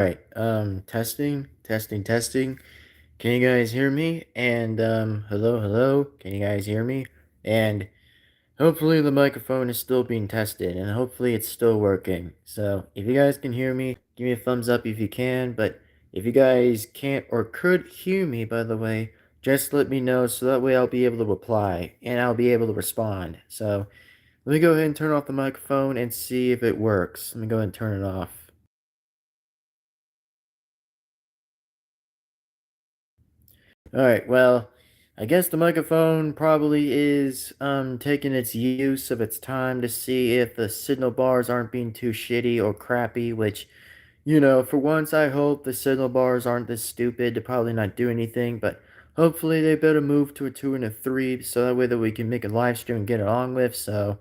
Alright, testing, testing, testing. Can you guys hear me? And, hello, hello. Can you guys hear me? And hopefully the microphone is still being tested, and hopefully it's still working. So, if you guys can hear me, give me a thumbs up if you can, but if you guys can't or could hear me, by the way, just let me know so that way I'll be able to reply, and I'll be able to respond. So, let me go ahead and turn off the microphone and see if it works. Let me go ahead and turn it off. Alright, well, I guess the microphone probably is taking its use of its time to see if the signal bars aren't being too shitty or crappy, which, for once I hope the signal bars aren't this stupid to probably not do anything, but hopefully they better move to a 2 and a 3 so that way that we can make a live stream and get it on with. So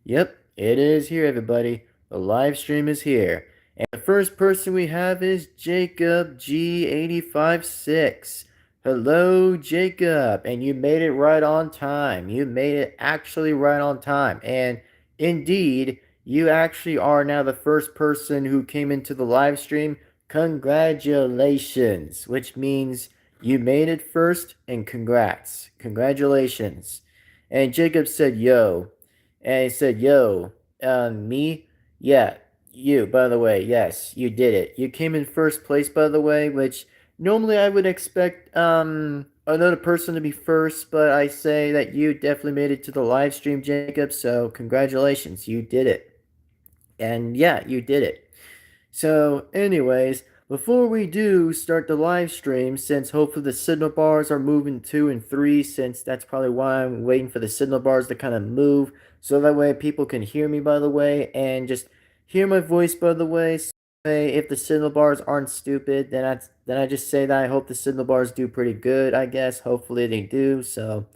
yep, it is here, everybody. The live stream is here. And the first person we have is Jacob G856. Hello, Jacob. And you made it right on time. You made it actually right on time. And indeed, you actually are now the first person who came into the live stream. Congratulations, which means you made it first, and congrats. Congratulations. And Jacob said, yo. And he said, yo, me? Yeah, you, by the way, yes, you did it. You came in first place, by the way, which normally I would expect another person to be first, but I say that you definitely made it to the live stream, Jacob, so congratulations, you did it. And yeah, you did it. So, anyways, before we do start the live stream, since hopefully the signal bars are moving 2 and 3, since that's probably why I'm waiting for the signal bars to kind of move, so that way people can hear me, by the way, and just hear my voice, by the way. So if the signal bars aren't stupid, then I just say that I hope the signal bars do pretty good, I guess. Hopefully they do, so...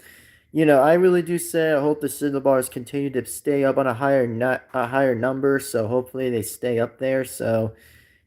I really do say I hope the signal bars continue to stay up on a higher number, so hopefully they stay up there. So,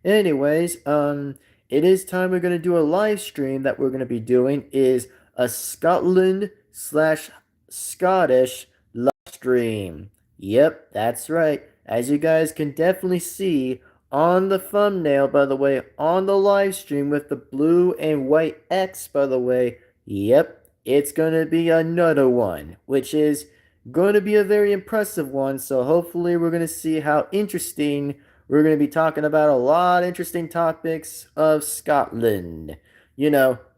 anyways, it is time we're gonna do a live stream that we're gonna be doing is a Scotland slash Scottish live stream. Yep, that's right. As you guys can definitely see on the thumbnail, by the way, on the live stream with the blue and white X, by the way. Yep, it's going to be another one, which is going to be a very impressive one. So hopefully we're going to see how interesting we're going to be talking about a lot of interesting topics of Scotland.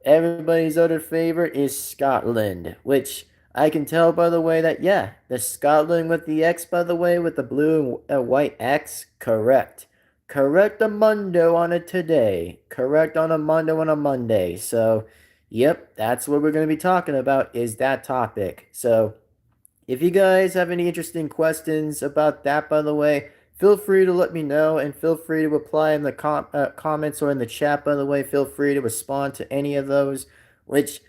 Everybody's other favorite is Scotland, which I can tell by the way that, yeah, the Scotland with the X, by the way, with the blue and white X, correct. Correct a Mundo on it today. Correct on a Mundo on a Monday. So, yep, that's what we're going to be talking about is that topic. So, if you guys have any interesting questions about that, by the way, feel free to let me know and feel free to reply in the comments or in the chat, by the way. Feel free to respond to any of those, which,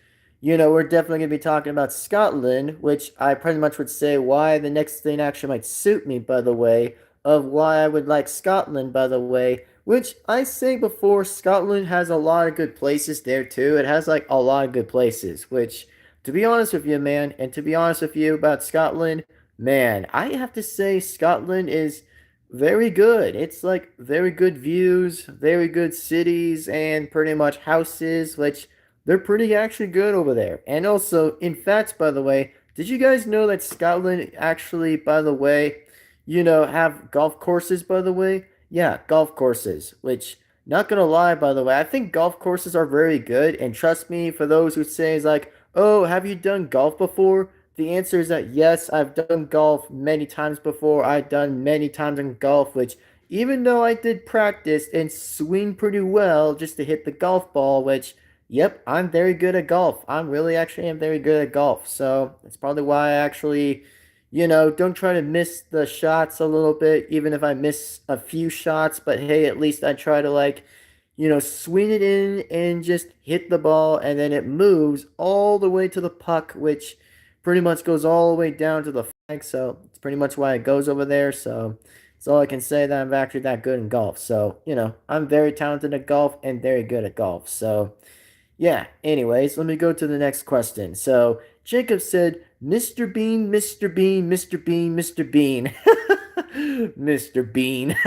we're definitely going to be talking about Scotland, which I pretty much would say why the next thing actually might suit me, by the way, of why I would like Scotland, by the way, which I say before, Scotland has a lot of good places there too. It has like a lot of good places, which to be honest with you, man, and to be honest with you about Scotland, man, I have to say Scotland is very good. It's like very good views, very good cities, and pretty much houses, which they're pretty actually good over there. And also, in fact, by the way, did you guys know that Scotland actually, by the way, have golf courses, by the way? Yeah, golf courses, which, not gonna lie, by the way, I think golf courses are very good. And trust me, for those who say, is like, oh, have you done golf before? The answer is that yes, I've done golf many times before. I've done many times in golf, which even though I did practice and swing pretty well just to hit the golf ball, which, yep, I'm very good at golf. I'm really actually am very good at golf. So that's probably why I actually, don't try to miss the shots a little bit, even if I miss a few shots. But hey, at least I try to swing it in and just hit the ball, and then it moves all the way to the puck, which pretty much goes all the way down to the flag. So it's pretty much why it goes over there. So that's all I can say that I'm actually that good in golf. So, I'm very talented at golf and very good at golf. So, yeah, anyways, let me go to the next question. So, Jacob said, Mr. Bean, Mr. Bean, Mr. Bean, Mr. Bean. Mr. Bean.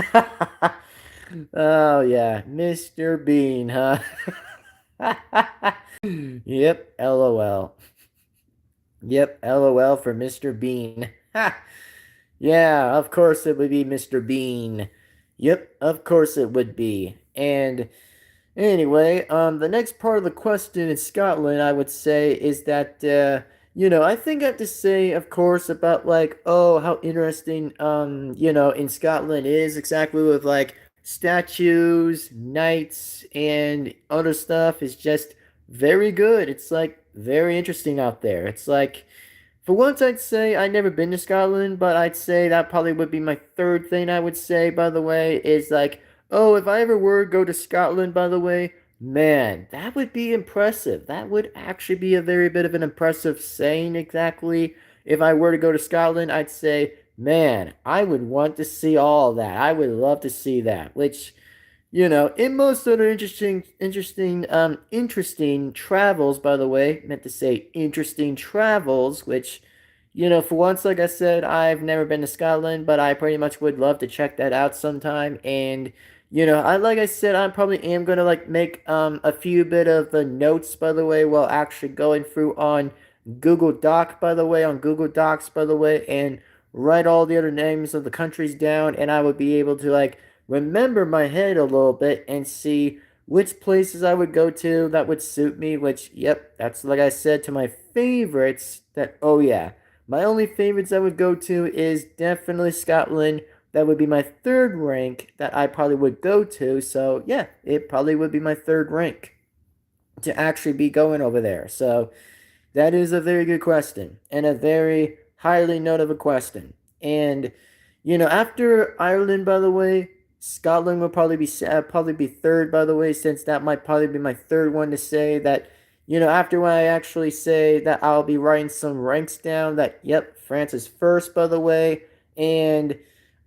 Oh yeah, Mr. Bean, huh? Yep, LOL. Yep, LOL for Mr. Bean. Ha! Yeah, of course it would be Mr. Bean. Yep, of course it would be. And anyway, the next part of the question in Scotland, I would say, is that, I think I have to say, of course, about like, oh, how interesting, in Scotland is exactly with like statues, knights, and other stuff is just very good. It's like very interesting out there. It's like, for once, I'd say I've never been to Scotland, but I'd say that probably would be my third thing I would say, by the way, is like, oh, if I ever were to go to Scotland, by the way, man, that would be impressive. That would actually be a very bit of an impressive saying, exactly. If I were to go to Scotland, I'd say, man, I would want to see all that. I would love to see that, which in most other interesting travels, by the way, meant to say interesting travels, which, for once, like I said, I've never been to Scotland, but I pretty much would love to check that out sometime. And, like I said, I probably am gonna like make a few bit of the notes, by the way, while actually going through on Google Doc, by the way, on Google Docs, by the way, and write all the other names of the countries down, and I would be able to like remember my head a little bit and see which places I would go to that would suit me, which, yep, that's like I said to my favorites that, oh yeah, my only favorites I would go to is definitely Scotland. That would be my third rank that I probably would go to. So yeah, it probably would be my third rank to actually be going over there. So that is a very good question and a very highly notable question. And after Ireland, by the way, Scotland will probably be third, by the way, since that might probably be my third one to say that. After when I actually say that I'll be writing some ranks down. That yep, France is first, by the way, and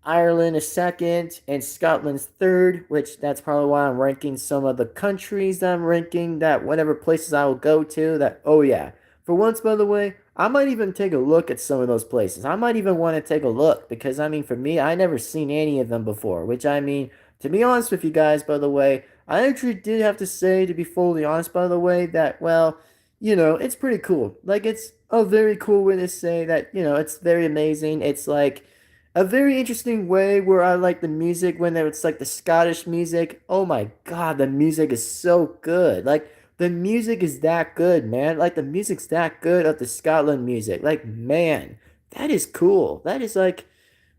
Ireland is second, and Scotland's third, which that's probably why I'm ranking some of the countries that I'm ranking, that whatever places I will go to, that, oh yeah. For once, by the way, I might even take a look at some of those places. I might even want to take a look because, I mean, for me, I never seen any of them before, which I mean, to be honest with you guys, by the way, I actually did have to say, to be fully honest, by the way, that, well, it's pretty cool. Like, it's a very cool way to say that, it's very amazing. It's like, a very interesting way where I like the music when it's like the Scottish music. Oh my god, the music is so good. Like the music is that good, man. Like the music's that good of the Scotland music. Like man, that is cool. That is like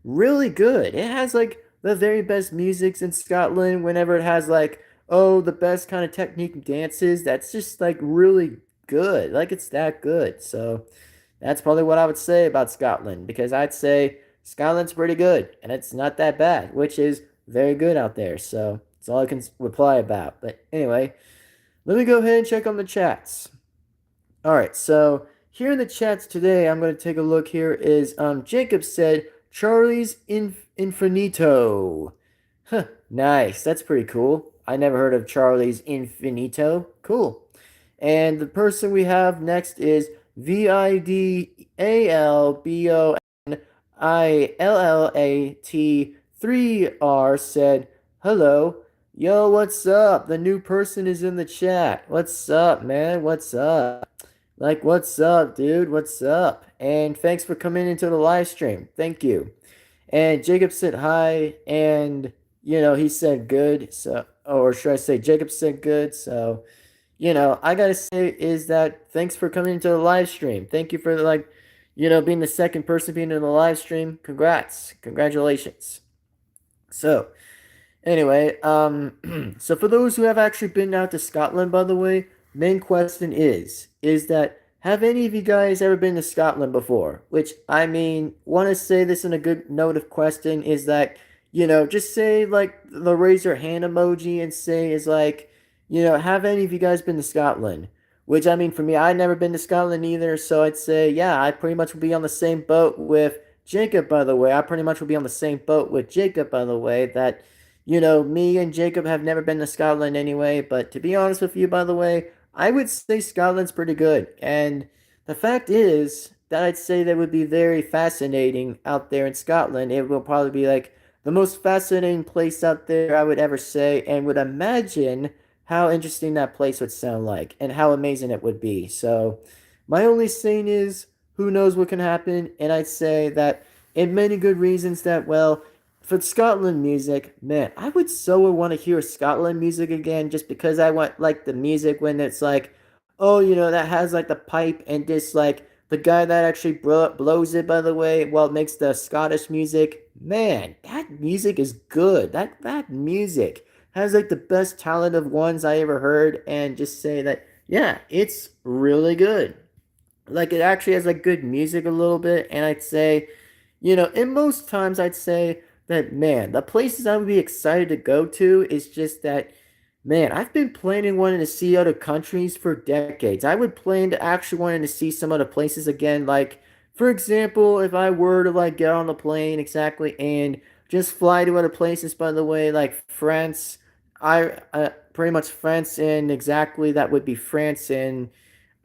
really good. It has like the very best musics in Scotland whenever it has like oh the best kind of technique dances. That's just like really good. Like it's that good. So that's probably what I would say about Scotland because I'd say Scotland's pretty good and it's not that bad, which is very good out there. So that's all I can reply about. But anyway, let me go ahead and check on the chats. All right, so here in the chats today, I'm going to take a look here. Is Jacob said Charlie's Infinito. Huh, nice. That's pretty cool. I never heard of Charlie's Infinito. Cool. And the person we have next is VIDALBONILLAT 3R said, hello. Yo, what's up? The new person is in the chat. What's up, man? What's up? Like, what's up, dude? What's up? And thanks for coming into the live stream. Thank you. And Jacob said hi, and he said good. So, or should I say, Jacob said good. So, I gotta say is that thanks for coming into the live stream. Thank you for like, being the second person being in the live stream. Congrats, congratulations. So, anyway, so for those who have actually been out to Scotland, by the way, main question is that have any of you guys ever been to Scotland before? Which I mean, want to say this in a good note of question is that just say like the raise your hand emoji and say is like, have any of you guys been to Scotland? Which I mean, for me, I've never been to Scotland either, so I'd say yeah, I pretty much would be on the same boat with Jacob. By the way, I pretty much would be on the same boat with Jacob. By the way, that me and Jacob have never been to Scotland anyway, but to be honest with you, by the way, I would say Scotland's pretty good. And the fact is that I'd say that would be very fascinating out there in Scotland. It will probably be like the most fascinating place out there, I would ever say, and would imagine how interesting that place would sound like and how amazing it would be. So, my only saying is, who knows what can happen? And I'd say that in many good reasons that, well, for Scotland music, man, I would so want to hear Scotland music again just because I want like the music when it's like, oh, that has like the pipe and just like the guy that actually blows it, by the way, well, makes the Scottish music. Man, that music is good. That music has like the best talent of ones I ever heard, and just say that, yeah, it's really good. Like it actually has like good music a little bit, and I'd say, in most times I'd say that, man, the places I would be excited to go to is just that, man, I've been planning wanting to see other countries for decades. I would plan to actually wanting to see some other places again. Like, for example, if I were to like get on the plane exactly and just fly to other places, by the way, like France, pretty much France, and exactly that would be France and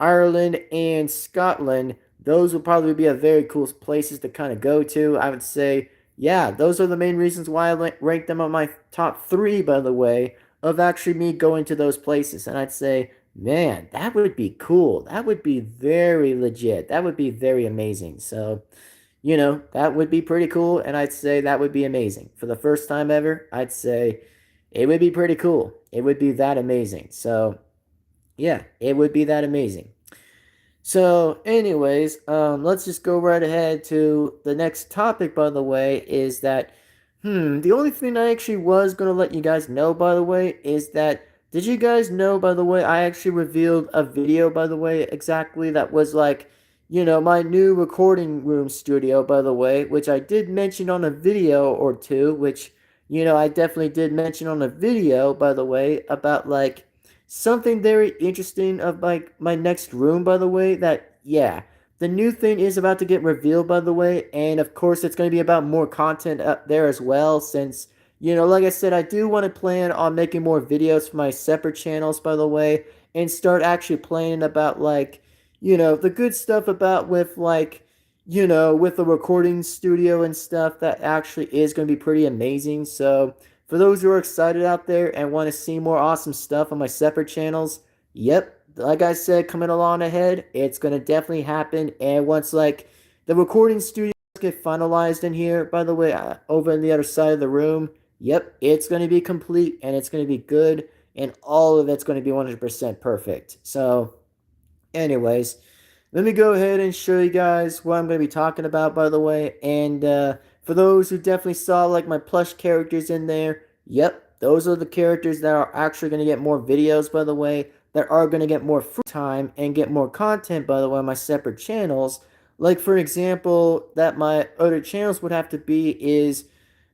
Ireland and Scotland. Those would probably be a very cool places to kind of go to. I would say, yeah, those are the main reasons why I rank them on my top three, by the way, of actually me going to those places. And I'd say, man, that would be cool. That would be very legit. That would be very amazing. So, that would be pretty cool. And I'd say that would be amazing. For the first time ever, I'd say it would be pretty cool. It would be that amazing. So, yeah, it would be that amazing. So, anyways, let's just go right ahead to the next topic, by the way, is that, the only thing I actually was going to let you guys know, by the way, is that, did you guys know, by the way, I actually revealed a video, by the way, exactly, that was like, my new recording room studio, by the way, which I did mention on a video or two, which, I definitely did mention on a video, by the way, about like, something very interesting of like my next room, by the way, that, yeah, the new thing is about to get revealed, by the way, and of course it's going to be about more content up there as well, since, like I said, I do want to plan on making more videos for my separate channels, by the way, and start actually planning about like, the good stuff about with like, with the recording studio and stuff that actually is going to be pretty amazing. So, for those who are excited out there and want to see more awesome stuff on my separate channels, yep, like I said, coming along ahead, it's going to definitely happen. And once like the recording studios get finalized in here, by the way, over on the other side of the room, yep, it's going to be complete and it's going to be good, and all of it's going to be 100% perfect. So, anyways, let me go ahead and show you guys what I'm going to be talking about, by the way. And for those who definitely saw like my plush characters in there, yep, those are the characters that are actually going to get more videos, by the way, that are going to get more free time and get more content, by the way, on my separate channels. Like, for example, that my other channels would have to be is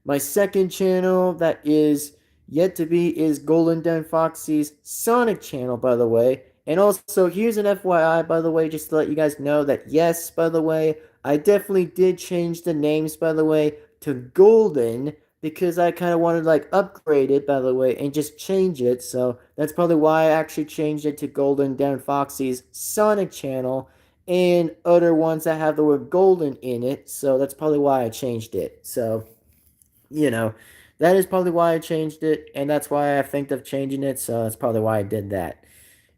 my second channel that is yet to be is Golden Devin-Foxy's Sonic channel, by the way. And also, here's an FYI, by the way, just to let you guys know that, yes, by the way, I definitely did change the names, by the way, to Golden, because I kind of wanted to, like, upgrade it, by the way, and just change it. So that's probably why I actually changed it to Golden Devin-Foxy's Sonic channel, and other ones that have the word Golden in it. So that's probably why I changed it. So, you know, that is probably why I changed it, and that's why I think of changing it. So that's probably why I did that.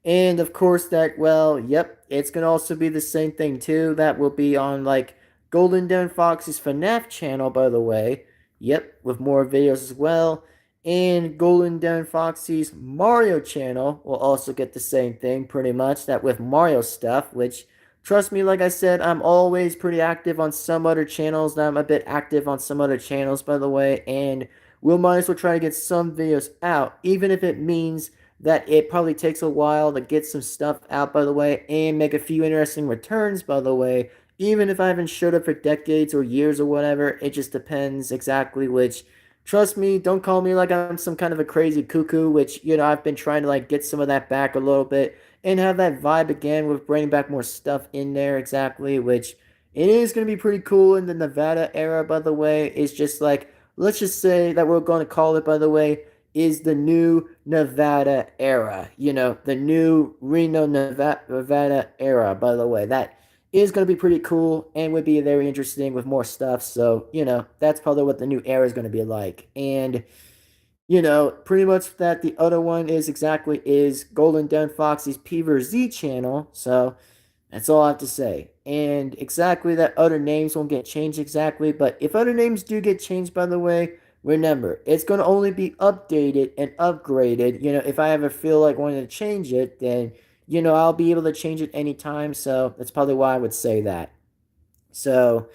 And of course that, well, yep, it's going to also be the same thing too. That will be on like Golden Devin-Foxy's FNAF channel, by the way. Yep, with more videos as well. And Golden Devin-Foxy's Mario channel will also get the same thing, pretty much, that with Mario stuff, which, trust me, like I said, I'm always pretty active on some other channels. Now I'm a bit active on some other channels, by the way, and we'll might as well try to get some videos out, even if it means that it probably takes a while to get some stuff out, by the way, and make a few interesting returns, by the way. Even if I haven't showed up for decades or years or whatever, it just depends exactly which. Trust me, don't call me like I'm some kind of a crazy cuckoo, which, I've been trying to like get some of that back a little bit and have that vibe again with bringing back more stuff in there exactly, which it is going to be pretty cool in the Nevada era, by the way. It's just like, let's just say that we're going to call it, by the way, is the new Nevada era. The new Reno, Nevada era, by the way. is going to be pretty cool and would be very interesting with more stuff. So, that's probably what the new era is going to be like. And, pretty much that the other one is Golden Devin-Foxy's P vs. Z channel. So, that's all I have to say. And exactly that other names won't get changed exactly, but if other names do get changed, by the way, remember, it's going to only be updated and upgraded. If I ever feel like wanting to change it, then, I'll be able to change it anytime. So that's probably why I would say that. So,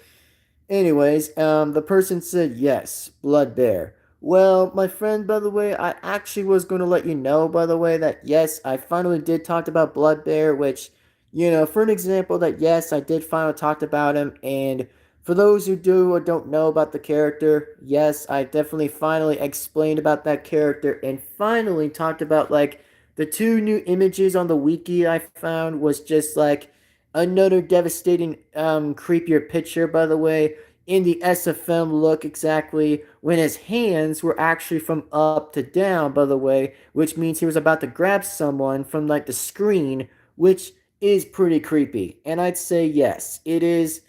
anyways, the person said yes, Blood Bear. Well, my friend, by the way, I actually was going to let you know, by the way, that yes, I finally did talk about Blood Bear, which, for an example, that yes, I did finally talk about him. And for those who do or don't know about the character, yes, I definitely finally explained about that character and finally talked about, like, the two new images on the wiki I found was just like another devastating, creepier picture, by the way, in the SFM look exactly when his hands were actually from up to down, by the way, which means he was about to grab someone from like the screen, which is pretty creepy. And I'd say yes, it is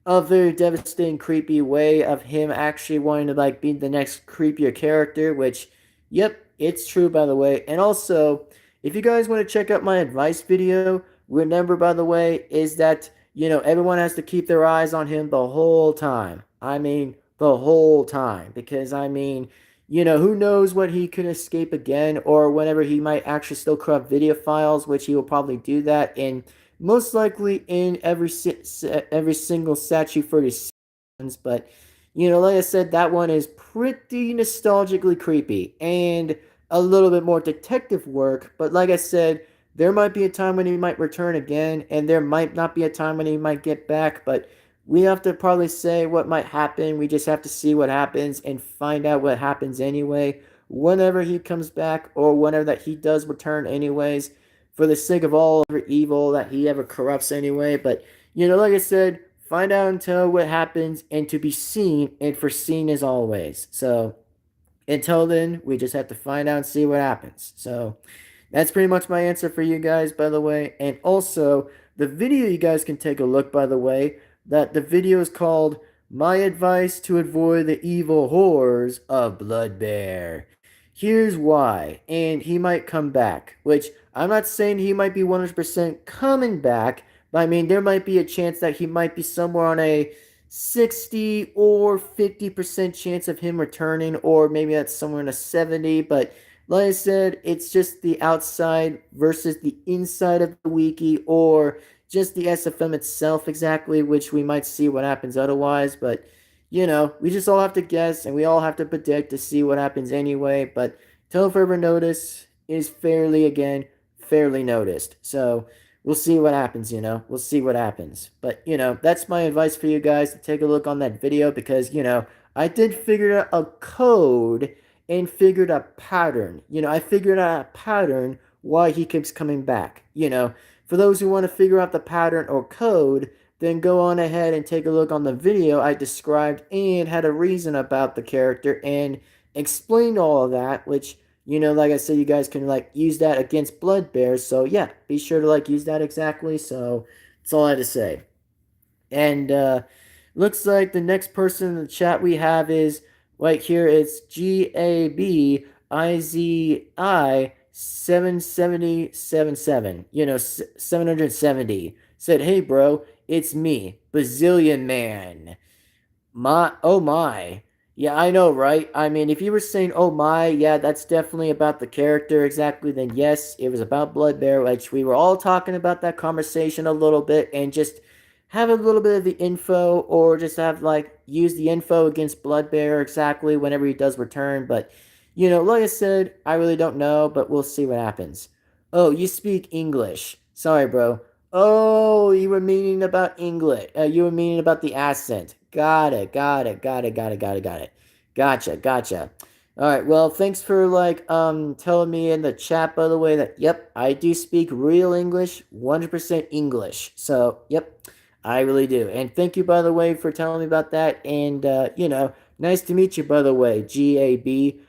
a very devastating, creepy way of him actually wanting to like be the next creepier character, which, yep, it's true, by the way. And also, if you guys want to check out my advice video, remember, by the way, is that, everyone has to keep their eyes on him the whole time. I mean, the whole time. Because, I mean, who knows what he could escape again, or whenever he might actually still corrupt video files, which he will probably do that in most likely in every single statue for his sins. But, like I said, that one is pretty nostalgically creepy and a little bit more detective work. But like I said, there might be a time when he might return again, and there might not be a time when he might get back, but we have to probably say what might happen. We just have to see what happens and find out what happens anyway, whenever he comes back or whenever that he does return anyways, for the sake of all ever evil that he ever corrupts anyway. But, like I said, find out and tell what happens and to be seen and foreseen as always. So, until then, we just have to find out and see what happens. So, that's pretty much my answer for you guys, by the way. And also, the video you guys can take a look, by the way, that the video is called My Advice to Avoid the Evil Horrors of Blood Bear. Here's why. And he might come back, which I'm not saying he might be 100% coming back, but I mean, there might be a chance that he might be somewhere on a 60 or 50% chance of him returning, or maybe that's somewhere in a 70, but like I said, it's just the outside versus the inside of the wiki, or just the SFM itself exactly, which we might see what happens otherwise. But, we just all have to guess and we all have to predict to see what happens anyway. But Tell Further Notice is fairly noticed. So we'll see what happens. We'll see what happens. But, that's my advice for you guys to take a look on that video because, I did figure out a code and figured a pattern. I figured out a pattern why he keeps coming back. For those who want to figure out the pattern or code, then go on ahead and take a look on the video I described and had a reason about the character and explained all of that, which, like I said, you guys can like use that against Blood Bears. So yeah, be sure to like use that exactly. So that's all I had to say. And looks like the next person in the chat we have is right here. It's GABIZI 77077. 770. Said, hey, bro, it's me, Bazillion Man. Oh my. Yeah, I know, right? I mean, if you were saying, oh my, yeah, that's definitely about the character exactly, then yes, it was about Blood Bear, which we were all talking about that conversation a little bit and just have a little bit of the info or just have, like, use the info against Blood Bear exactly whenever he does return. But, like I said, I really don't know, but we'll see what happens. Oh, you speak English. Sorry, bro. Oh, you were meaning about English. You were meaning about the accent. Got it. Got it. Gotcha. All right. Well, thanks for like telling me in the chat, by the way, that yep, I do speak real English, 100% English. So yep, I really do. And thank you, by the way, for telling me about that. And nice to meet you, by the way. GABIZI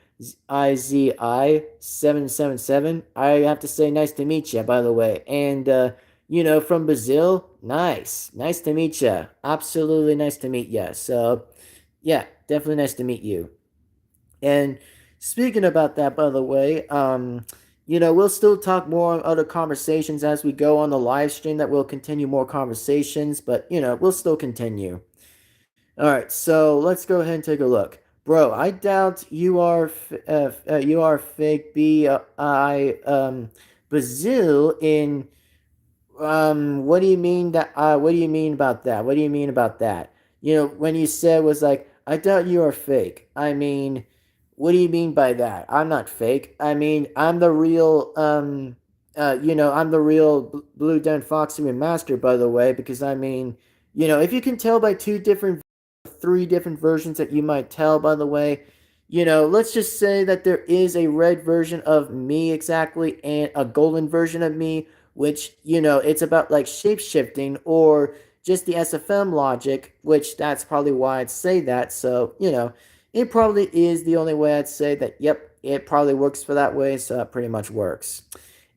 777. I have to say, nice to meet you, by the way. And from Brazil. Nice. Nice to meet you. Absolutely nice to meet you. So, yeah, definitely nice to meet you. And speaking about that, by the way, we'll still talk more on other conversations as we go on the live stream. That we'll continue more conversations, but we'll still continue. All right, so let's go ahead and take a look, bro. I doubt you are fake. Brazil in what do you mean that? What do you mean about that? What do you mean about that? When you said was like, I doubt you are fake. I mean, what do you mean by that? I'm not fake. I mean, I'm the real. I'm the real Blue Den Foxy Master, by the way, because I mean, if you can tell by three different versions that you might tell, by the way. Let's just say that there is a red version of me exactly and a golden version of me, which, it's about like shape shifting or just the SFM logic, which that's probably why I'd say that. So, it probably is the only way I'd say that, yep, it probably works for that way. So that pretty much works.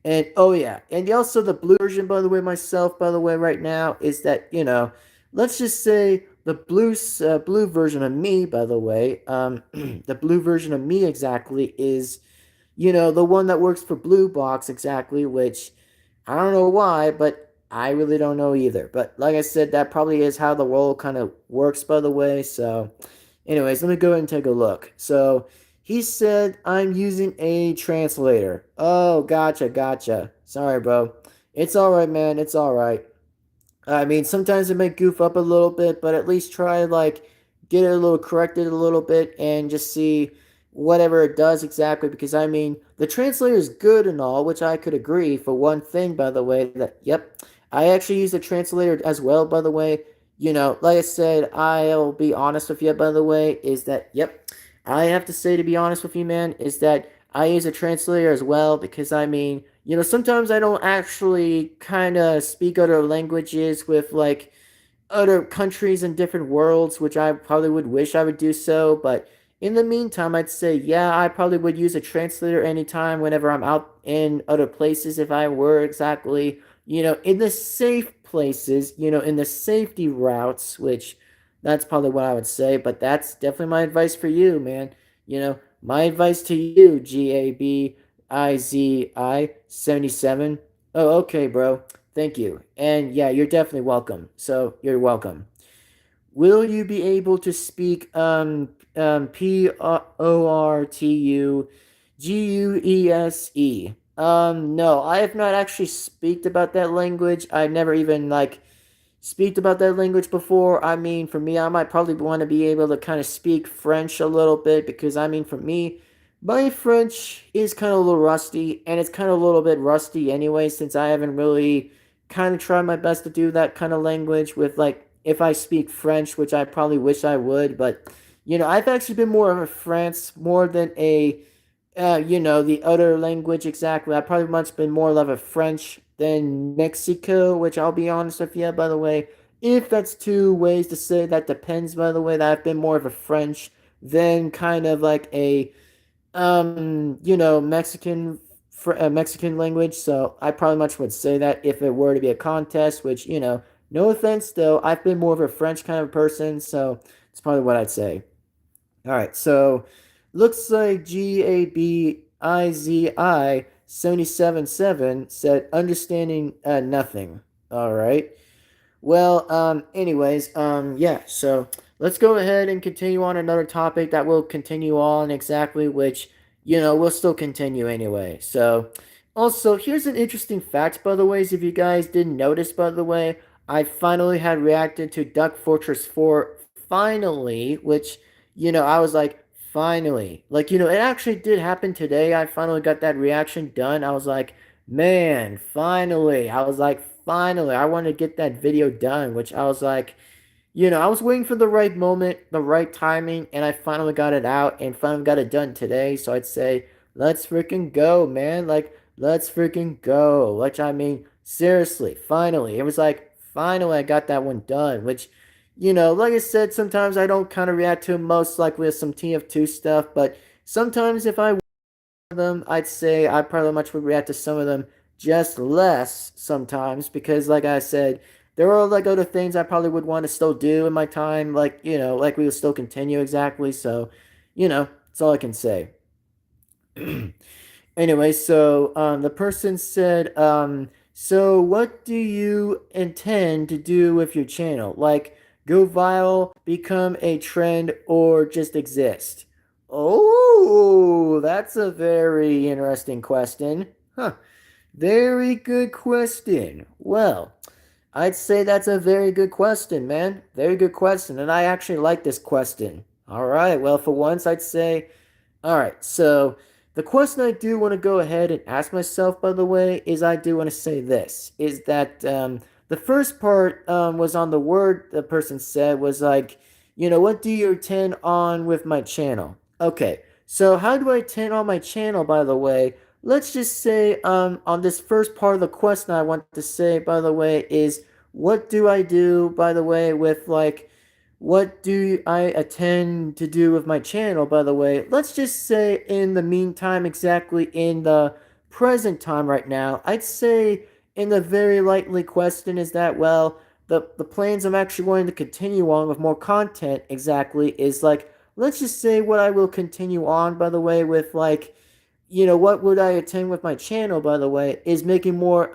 And oh yeah, and also the blue version, by the way, myself, by the way, right now is that let's just say the blue version of me, by the way, the blue version of me exactly is the one that works for Blue Box exactly, which I don't know why, but I really don't know either. But like I said, that probably is how the role kind of works, by the way. So, anyways, let me go ahead and take a look. So, he said, I'm using a translator. Oh, gotcha. Sorry, bro. It's alright, man. It's alright. I mean, sometimes it may goof up a little bit, but at least try like get it a little corrected a little bit and just see whatever it does exactly. Because I mean, the translator is good and all, which I could agree. For one thing, by the way, that yep, I actually use the translator as well. By the way, like I said, I'll be honest with you. By the way, is that yep, I have to say to be honest with you, man, is that I use a translator as well because I mean sometimes I don't actually kind of speak other languages with like other countries and different worlds, which I probably would wish I would do so. But in the meantime, I'd say, yeah, I probably would use a translator anytime whenever I'm out in other places if I were exactly, in the safe places, in the safety routes, which that's probably what I would say. But that's definitely my advice for you, man. My advice to you, GABIZI77. Oh, okay, bro. Thank you. And yeah, you're definitely welcome. So you're welcome. Will you be able to speak Portuguese? No, I have not actually speak about that language. I never even like speak about that language before. I mean, for me, I might probably want to be able to kind of speak French a little bit because I mean, for me, my French is kind of a little rusty and it's kind of a little bit rusty anyway since I haven't really kind of tried my best to do that kind of language with like if I speak French, which I probably wish I would, but I've actually been more of a France more than the other language exactly. I've probably much been more of a French than Mexico, which I'll be honest with you, by the way. If that's two ways to say that depends, by the way, that I've been more of a French than kind of like a, Mexican language. So I probably much would say that if it were to be a contest, which, no offense though, I've been more of a French kind of person. So it's probably what I'd say. All right, so looks like GABIZI 777 said understanding nothing. All right. Well, yeah, so let's go ahead and continue on another topic that will continue on exactly, which, we'll still continue anyway. So, also, here's an interesting fact, by the way, if you guys didn't notice, by the way, I finally had reacted to Duck Fortress 4, finally, which, I was like, finally. Like, it actually did happen today. I finally got that reaction done. I was like, man, finally. I was like, finally. I want to get that video done, which I was like, I was waiting for the right moment, the right timing, and I finally got it out and finally got it done today. So I'd say, let's freaking go, man. Like, let's freaking go. Which I mean, seriously, finally. It was like, finally, I got that one done, which, like I said, sometimes I don't kind of react to most like with some TF2 stuff, but sometimes if I them, I'd say I probably much would react to some of them just less sometimes because, like I said, there are like other things I probably would want to still do in my time, like like we will still continue exactly. So, that's all I can say. Anyway, so the person said, so what do you intend to do with your channel? Like, go viral, become a trend, or just exist? Oh, that's a very interesting question. Huh. Very good question. Well, I'd say that's a very good question, man. Very good question. And I actually like this question. All right. Well, for once, I'd say all right, so the question I do want to go ahead and ask myself, by the way, is I do want to say this: is that the first part was on the word the person said was like, what do you intend on with my channel? Okay, so how do I intend on my channel? By the way, let's just say on this first part of the question, I want to say, by the way, is what do I do? By the way, with like what do I intend to do with my channel, by the way? Let's just say in the meantime, exactly in the present time right now, I'd say in the very likely question is that, well, the plans I'm actually going to continue on with more content exactly is like, let's just say what I will continue on, by the way, with like, what would I attend with my channel, by the way, is making more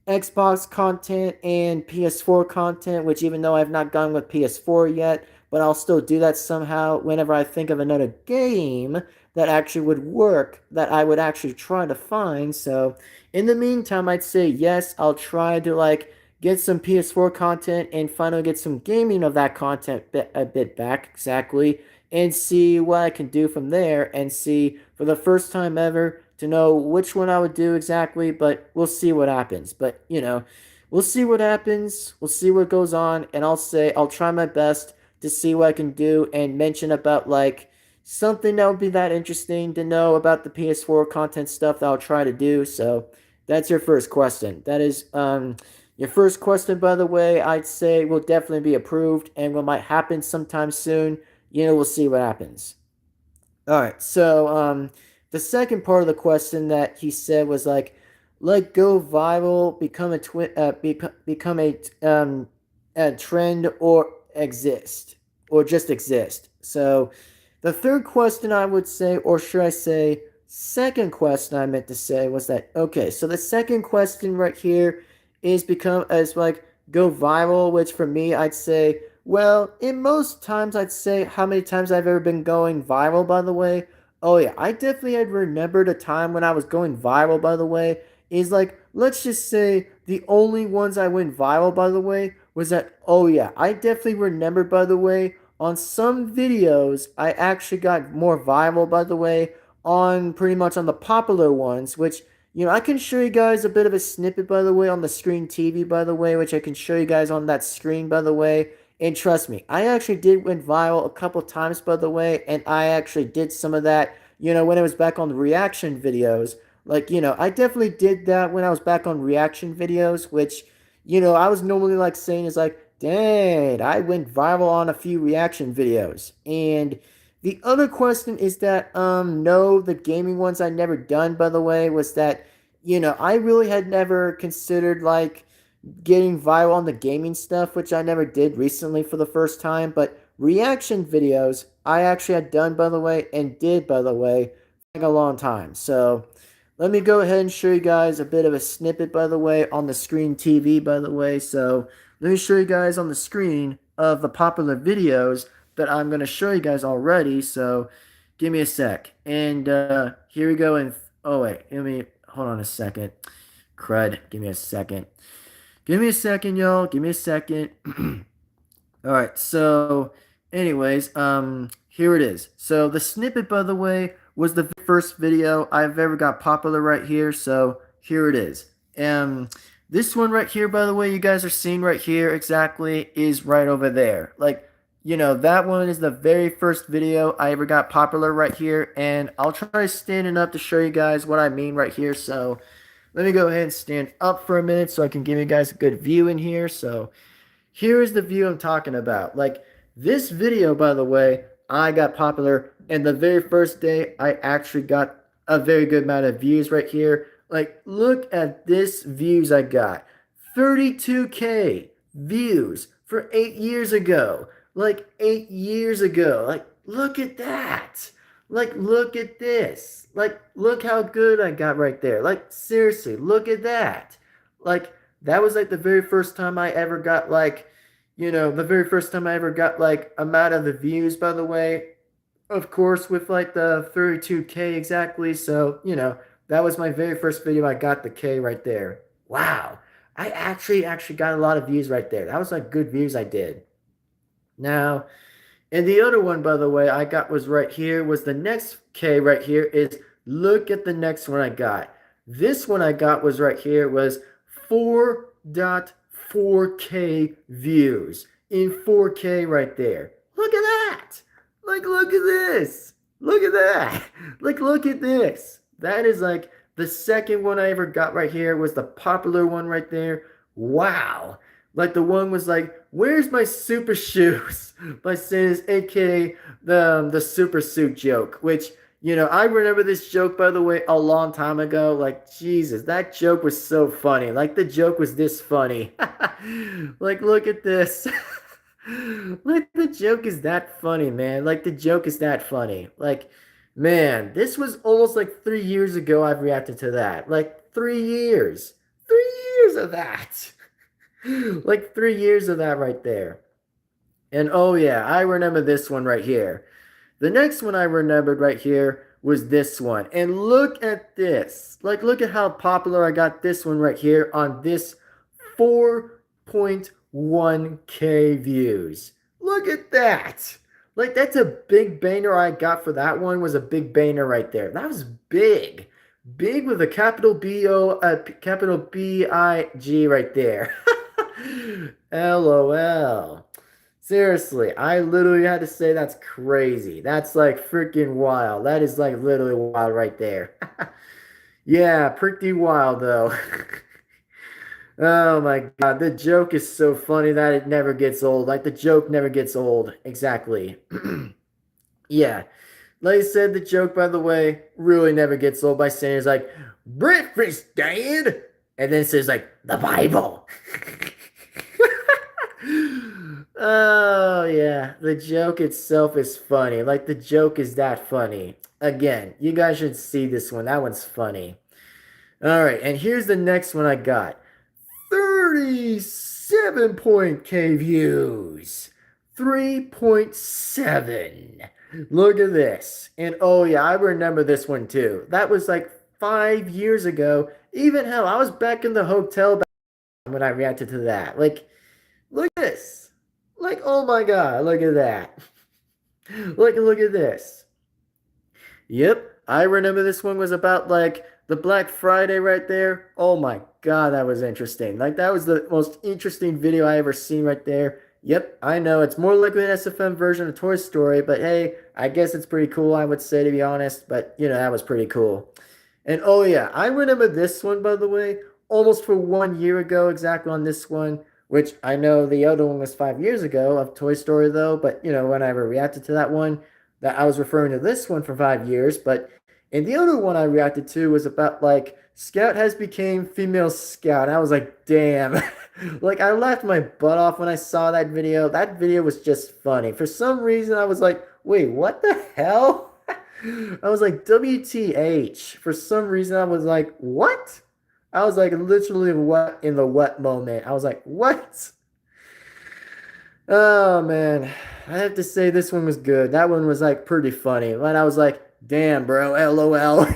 Xbox content and PS4 content, which even though I've not gone with PS4 yet, but I'll still do that somehow whenever I think of another game that actually would work, that I would actually try to find. So in the meantime, I'd say yes, I'll try to like get some PS4 content and finally get some gaming of that content a bit back exactly and see what I can do from there and see for the first time ever to know which one I would do exactly, but we'll see what happens. But, we'll see what happens. We'll see what goes on. And I'll say, I'll try my best to see what I can do and mention about like something that would be that interesting to know about the PS4 content stuff that I'll try to do. So that's your first question. That is, your first question, by the way, I'd say will definitely be approved and what might happen sometime soon. We'll see what happens. All right. So, the second part of the question that he said was like go viral, become a trend, or exist, or just exist. So, the third question I would say, or should I say, second question I meant to say was that okay. So the second question right here is become as like go viral, which for me I'd say well, in most times, I'd say how many times I've ever been going viral, by the way. Oh, yeah, I definitely had remembered a time when I was going viral, by the way. Is like, let's just say the only ones I went viral, by the way, was that, oh, yeah, I definitely remembered, by the way, on some videos, I actually got more viral, by the way, on pretty much on the popular ones, which I can show you guys a bit of a snippet, by the way, on the screen TV, by the way, which I can show you guys on that screen, by the way. And trust me, I actually did went viral a couple times, by the way, and I actually did some of that, when I was back on the reaction videos. Like, I definitely did that when I was back on reaction videos, which, I was normally like saying is like, dang, I went viral on a few reaction videos. And the other question is that, no, the gaming ones I never done, by the way, was that, I really had never considered like, getting viral on the gaming stuff, which I never did recently for the first time, but reaction videos I actually had done, by the way, and did, by the way, for like a long time. So let me go ahead and show you guys a bit of a snippet, by the way, on the screen TV, by the way. So let me show you guys on the screen of the popular videos that I'm going to show you guys already. So give me a sec. And here we go. And oh, wait, let me hold on a second. Crud, give me a second. Give me a second, y'all. Give me a second. All right. So, anyways, here it is. So the snippet, by the way, was the first video I've ever got popular right here. So here it is. This one right here, by the way, you guys are seeing right here exactly is right over there. Like, that one is the very first video I ever got popular right here. And I'll try standing up to show you guys what I mean right here. So let me go ahead and stand up for a minute so I can give you guys a good view in here. So here is the view I'm talking about. Like this video, by the way, I got popular and the very first day I actually got a very good amount of views right here Like, look at this views I got. 32K views for 8 years ago. Like, 8 years ago. Like, look at that. Like, look at this. Like, look how good I got right there. Like, seriously, look at that. Like, that was like the very first time I ever got like, the very first time I ever got like amount of the views, by the way, of course, with like the 32K exactly. So, that was my very first video. I got the K right there. Wow. I actually got a lot of views right there. That was like good views I did. Now, and the other one, by the way, I got was right here, was the next K right here is look at the next one I got. This one I got was right here was 4.4K views in 4K right there. Look at that. Like, look at this. Look at that. Like, look at this. That is like the second one I ever got right here was the popular one right there. Wow. Like the one was like, "Where's my super shoes?" by Sans, aka the super suit joke. Which I remember this joke by the way a long time ago. Like Jesus, that joke was so funny. Like the joke was this funny. Like look at this. Like the joke is that funny, man. Like the joke is that funny. Like man, this was almost like 3 years ago. I've reacted to that. Like 3 years. 3 years of that. Like 3 years of that right there. And oh yeah, I remember this one right here. The next one I remembered right here was this one. And look at this. Like look at how popular I got this one right here on this 4.1K views. Look at that. Like that's a big banner I got for that one was a big banner right there. That was big. Big with a capital capital BIG right there. LOL. Seriously, I literally had to say that's crazy. That's like freaking wild. That is like literally wild right there. Yeah, pretty wild though. Oh my god, the joke is so funny that it never gets old. Like the joke never gets old. Exactly. Yeah. Like I said, the joke, by the way, really never gets old by saying it's like, breakfast, Dad. And then it says like, the Bible. Oh yeah, the joke itself is funny. Like the joke is that funny. Again, you guys should see this one. That one's funny. All right, and here's the next one I got. 37 point K views. 3.7. Look at this. And oh yeah, I remember this one too. That was like 5 years ago. Even hell, I was back in the hotel when I reacted to that. Like, look at this. Like, oh my god, look at that. Look at this. Yep, I remember this one was about like the Black Friday right there. Oh my god, that was interesting. Like that was the most interesting video I ever seen right there. Yep, I know it's more like an SFM version of Toy Story, but hey, I guess it's pretty cool, I would say to be honest, but that was pretty cool. And oh yeah, I remember this one by the way, almost for 1 year ago exactly on this one, which I know the other one was 5 years ago of Toy Story though, but when I ever reacted to that one, that I was referring to this one for 5 years, but and the other one I reacted to was about like Scout has became female Scout. And I was like, damn. Like I laughed my butt off when I saw that video. That video was just funny. For some reason I was like, wait, what the hell? I was like, WTH. For some reason I was like, what? I was like literally what in the what moment. I was like, what? Oh man, I have to say this one was good. That one was like pretty funny. And I was like, damn, bro, LOL.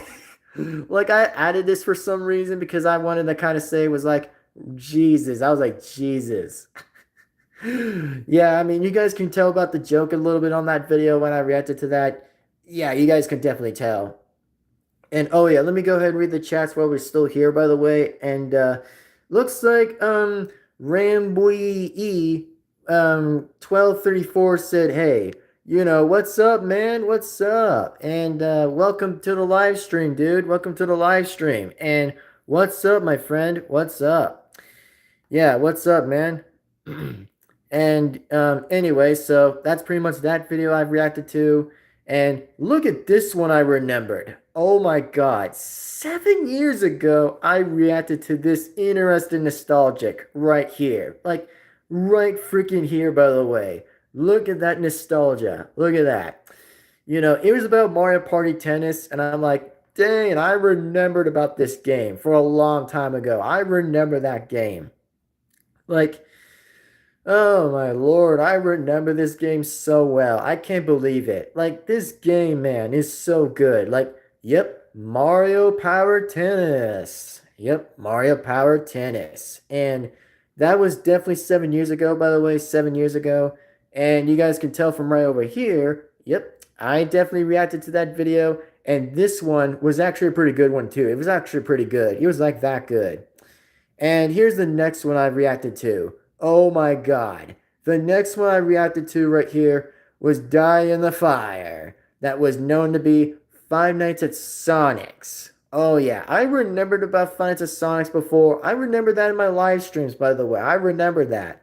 Like I added this for some reason because I wanted to kind of say was like, Jesus. I was like, Jesus. Yeah, I mean, you guys can tell about the joke a little bit on that video when I reacted to that. Yeah, you guys can definitely tell. And oh yeah, let me go ahead and read the chats while we're still here, by the way. And looks like Ramboy 1234 said, "Hey, what's up, man? What's up? And welcome to the live stream, dude. Welcome to the live stream. And what's up, my friend? What's up? Yeah, what's up, man?" And anyway, so that's pretty much that video I've reacted to. And look at this one I remembered. Oh my god. 7 years ago, I reacted to this interesting nostalgic right here. Like, right freaking here, by the way. Look at that nostalgia. Look at that. It was about Mario Party Tennis, and I'm like, dang, I remembered about this game for a long time ago. I remember that game. Like, oh my lord, I remember this game so well. I can't believe it. Like, this game, man, is so good. Like, yep, Mario Power Tennis. Yep, Mario Power Tennis. And that was definitely 7 years ago, by the way, 7 years ago. And you guys can tell from right over here, yep, I definitely reacted to that video. And this one was actually a pretty good one, too. It was actually pretty good. It was like that good. And here's the next one I reacted to. Oh my god. The next one I reacted to right here was Die in the Fire. That was known to be Five Nights at Sonic's. Oh yeah, I remembered about Five Nights at Sonic's before. I remember that in my live streams, by the way. I remember that.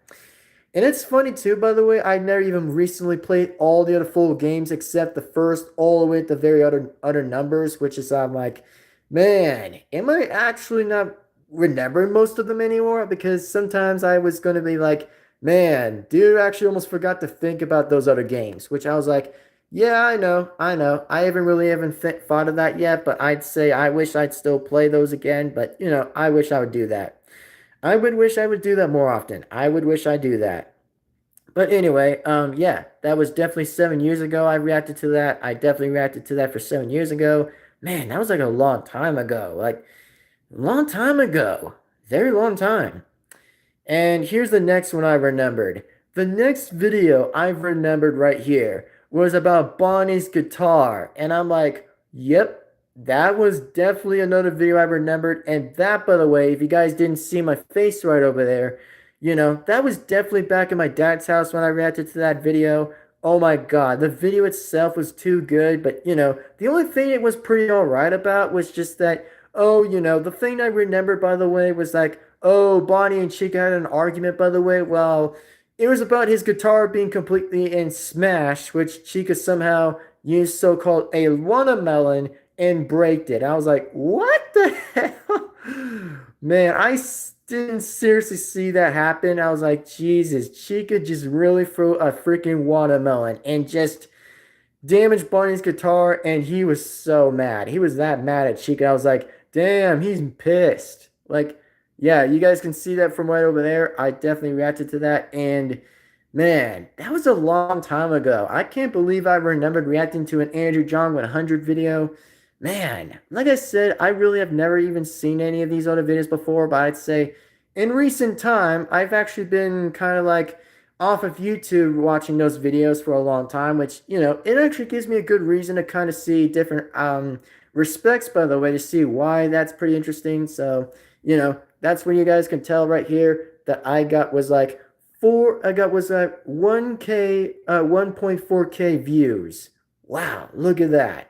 And it's funny too, by the way, I never even recently played all the other full games except the first all the way to the very other numbers, which is I'm like, man, am I actually not remembering most of them anymore? Because sometimes I was gonna be like, man, dude, I actually almost forgot to think about those other games, which I was like, yeah, I know. I haven't really thought of that yet, but I'd say I wish I'd still play those again, but I wish I would do that. I would wish I would do that more often. I would wish I do that. But anyway, yeah, that was definitely 7 years ago. I reacted to that. I definitely reacted to that for 7 years ago. Man, that was like a long time ago. Like, long time ago. Very long time. And here's the next one I remembered. The next video I've remembered right here was about Bonnie's guitar. And I'm like, yep, that was definitely another video I remembered. And that, by the way, if you guys didn't see my face right over there, that was definitely back in my dad's house when I reacted to that video. Oh my god, the video itself was too good, but the only thing it was pretty alright about was just that, oh, the thing I remembered, by the way, was like, oh, Bonnie and Chica had an argument, by the way. Well, it was about his guitar being completely in smash, which Chica somehow used so-called a watermelon and braked it. I was like, what the hell? Man, didn't seriously see that happen. I was like, Jesus, Chica just really threw a freaking watermelon and just damaged Barney's guitar, and he was so mad. He was that mad at Chica. I was like, damn, he's pissed. Like, yeah, you guys can see that from right over there. I definitely reacted to that, and man, that was a long time ago. I can't believe I remembered reacting to an Andrew John 100 video. Man, like I said, I really have never even seen any of these other videos before, but I'd say in recent time, I've actually been kind of like off of YouTube watching those videos for a long time, which, it actually gives me a good reason to kind of see different respects, by the way, to see why that's pretty interesting. So, that's when you guys can tell right here that I got was like 1K, 1.4K views. Wow, look at that.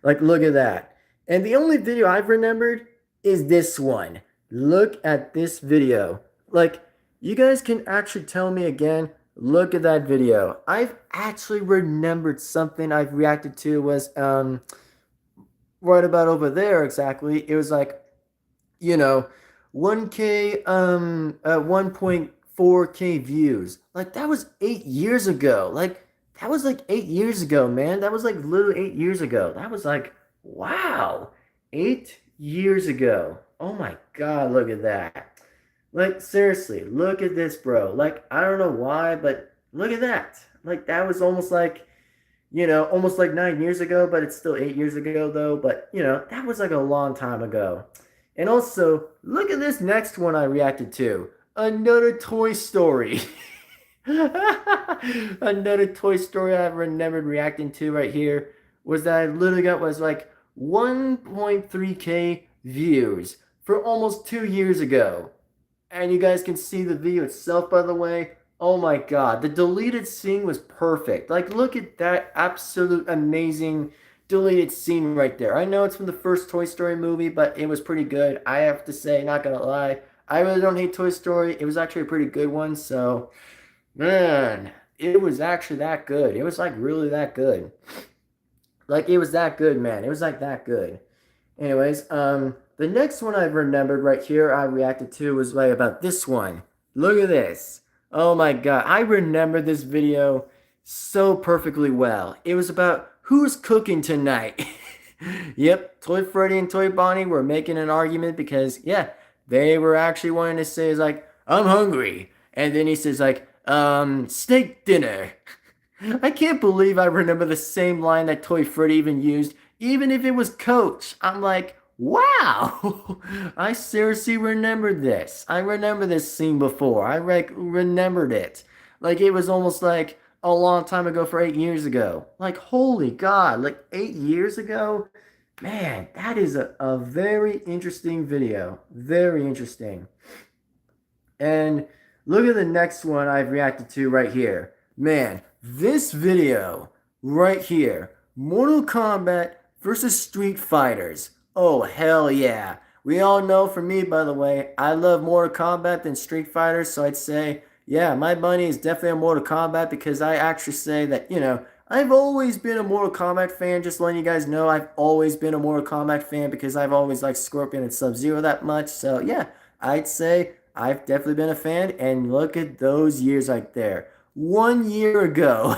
Like, look at that. And the only video I've remembered is this one. Look at this video. Like, you guys can actually tell me again, look at that video. I've actually remembered something I've reacted to was, right about over there exactly. It was like, you know, 1K, 1.4K views. Like, that was 8 years ago. Like, that was like 8 years ago, man. That was like literally 8 years ago. That was like, wow. 8 years ago. Oh my God, look at that. Like, seriously, look at this, bro. Like, I don't know why, but look at that. Like, that was almost like, almost like 9 years ago, but it's still 8 years ago, though. But, that was like a long time ago. And also, look at this next one I reacted to. Another Toy Story. Another Toy Story I remembered reacting to right here was that I literally got was like 1.3K views for almost 2 years ago. And you guys can see the video itself, by the way. Oh my God, the deleted scene was perfect. Like, look at that absolute amazing deleted scene right there. I know it's from the first Toy Story movie, but it was pretty good. I have to say, not gonna lie, I really don't hate Toy Story. It was actually a pretty good one, so, man, it was actually that good. It was like really that good. Like it was that good, man. It was like that good. Anyways, the next one I remembered right here I reacted to was like about this one. Look at this. Oh my god, I remember this video so perfectly well. It was about who's cooking tonight. Yep, Toy Freddy and Toy Bonnie were making an argument because yeah, they were actually wanting to say is like, I'm hungry. And then he says like, steak dinner. I can't believe I remember the same line that Toy Freddy even used, even if it was Coach. I'm like, wow, I seriously remember this. I remember this scene before. I remembered it. Like it was almost like a long time ago for 8 years ago. Like, holy God, like 8 years ago? Man, that is a very interesting video. Very interesting. And look at the next one I've reacted to right here. Man, this video right here, Mortal Kombat versus Street Fighters. Oh, hell yeah. We all know for me, by the way, I love Mortal Kombat than Street Fighters, so I'd say, yeah, my money is definitely on Mortal Kombat because I actually say that, I've always been a Mortal Kombat fan, just letting you guys know I've always been a Mortal Kombat fan because I've always liked Scorpion and Sub-Zero that much, so yeah, I'd say I've definitely been a fan, and look at those years right there. 1 year ago,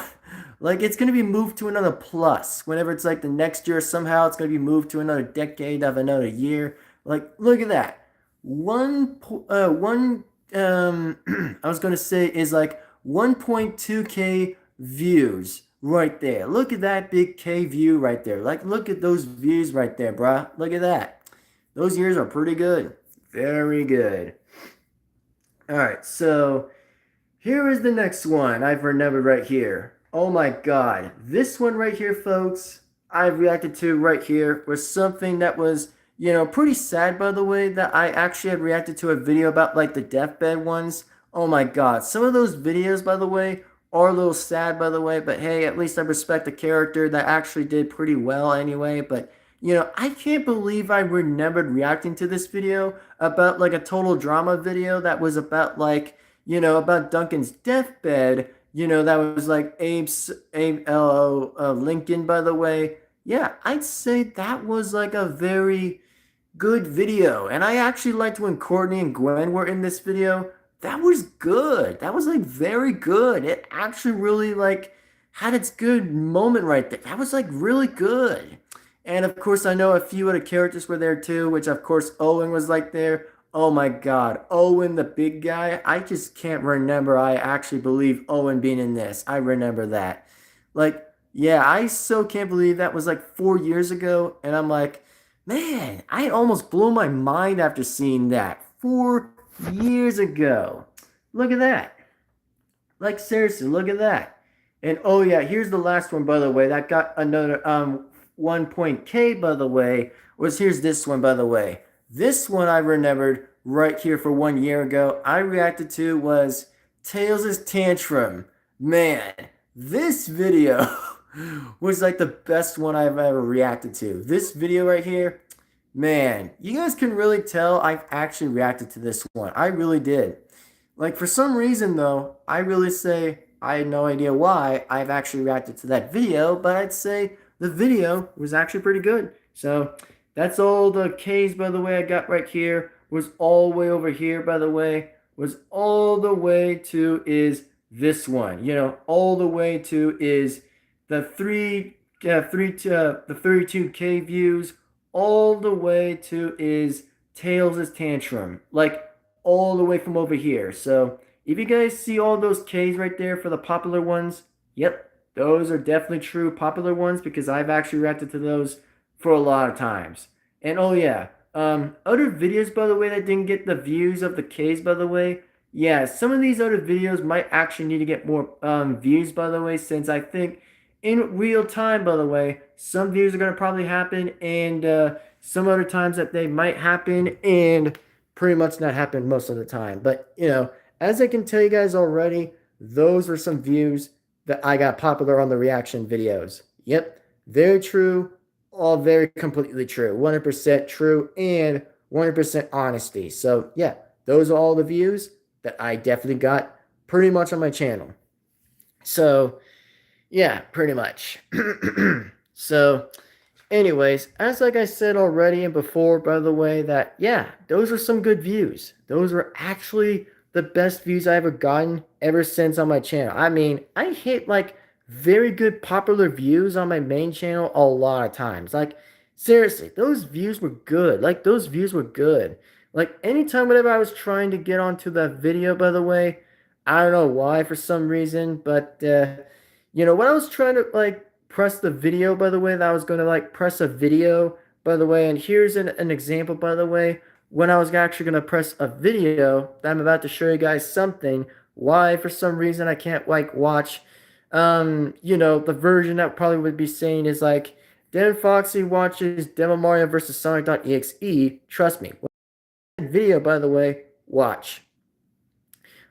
like it's gonna be moved to another plus. Whenever it's like the next year, somehow it's gonna be moved to another decade of another year. Like, look at that. I was gonna say is like 1.2K views right there. Look at that big K view right there. Like, look at those views right there, bruh. Look at that. Those years are pretty good. Very good. All right, so here is the next one I've remembered right here. Oh my god. This one right here, folks, I've reacted to right here was something that was, pretty sad, by the way, that I actually had reacted to a video about like the deathbed ones. Oh my god. Some of those videos, by the way, are a little sad, by the way, but hey, at least I respect the character that actually did pretty well anyway. But I can't believe I remembered reacting to this video about like a total drama video that was about like, about Duncan's deathbed. That was like Abe Lincoln, by the way. Yeah, I'd say that was like a very good video. And I actually liked when Courtney and Gwen were in this video. That was good. That was like very good. It actually really like had its good moment right there. That was like really good. And of course, I know a few other characters were there too, which of course Owen was like there. Oh my god, Owen the big guy. I just can't remember. I actually believe Owen being in this. I remember that. Like, yeah, I so can't believe that was like 4 years ago. And I'm like, man, I almost blew my mind after seeing that 4 years ago. Look at that. Like, seriously, look at that. And oh yeah, here's the last one, by the way. That got another 1.K, by the way. Here's this one, by the way. This one I remembered right here for 1 year ago. I reacted to was Tails' Tantrum. Man, this video was like the best one I've ever reacted to. This video right here, man, you guys can really tell I've actually reacted to this one. I really did. Like, for some reason, though, I really say I had no idea why I've actually reacted to that video, but I'd say the video was actually pretty good. So, that's all the K's, by the way, I got right here. Was all the way over here, by the way. Was all the way to is this one. All the way to is the the 32K views. All the way to is Tails' Tantrum. Like, all the way from over here. So, if you guys see all those K's right there for the popular ones, yep, those are definitely true popular ones because I've actually reacted to those for a lot of times. And oh yeah, other videos, by the way, that didn't get the views of the K's, by the way. Yeah, some of these other videos might actually need to get more views, by the way, since I think in real time, by the way, some views are going to probably happen and some other times that they might happen and pretty much not happen most of the time. But, as I can tell you guys already, those were some views that I got popular on the reaction videos. Yep, very true, all very completely true, 100% true, and 100% honesty. So, yeah, those are all the views that I definitely got pretty much on my channel. So, yeah, pretty much. So, anyways, as like I said already and before, by the way, that yeah, those are some good views. Those were actually the best views I ever gotten ever since on my channel. I mean, I hit like very good popular views on my main channel a lot of times. Like seriously, those views were good. Like those views were good. Like anytime whenever I was trying to get onto that video, by the way, I don't know why for some reason, but when I was trying to like press the video, by the way, that I was going to like press a video, by the way, and here's an example, by the way, when I was actually going to press a video that I'm about to show you guys something, why for some reason I can't like watch, the version that probably would be saying is like, Devin-Foxy watches Devil Mario vs. Sonic.exe, trust me. Video, by the way, watch.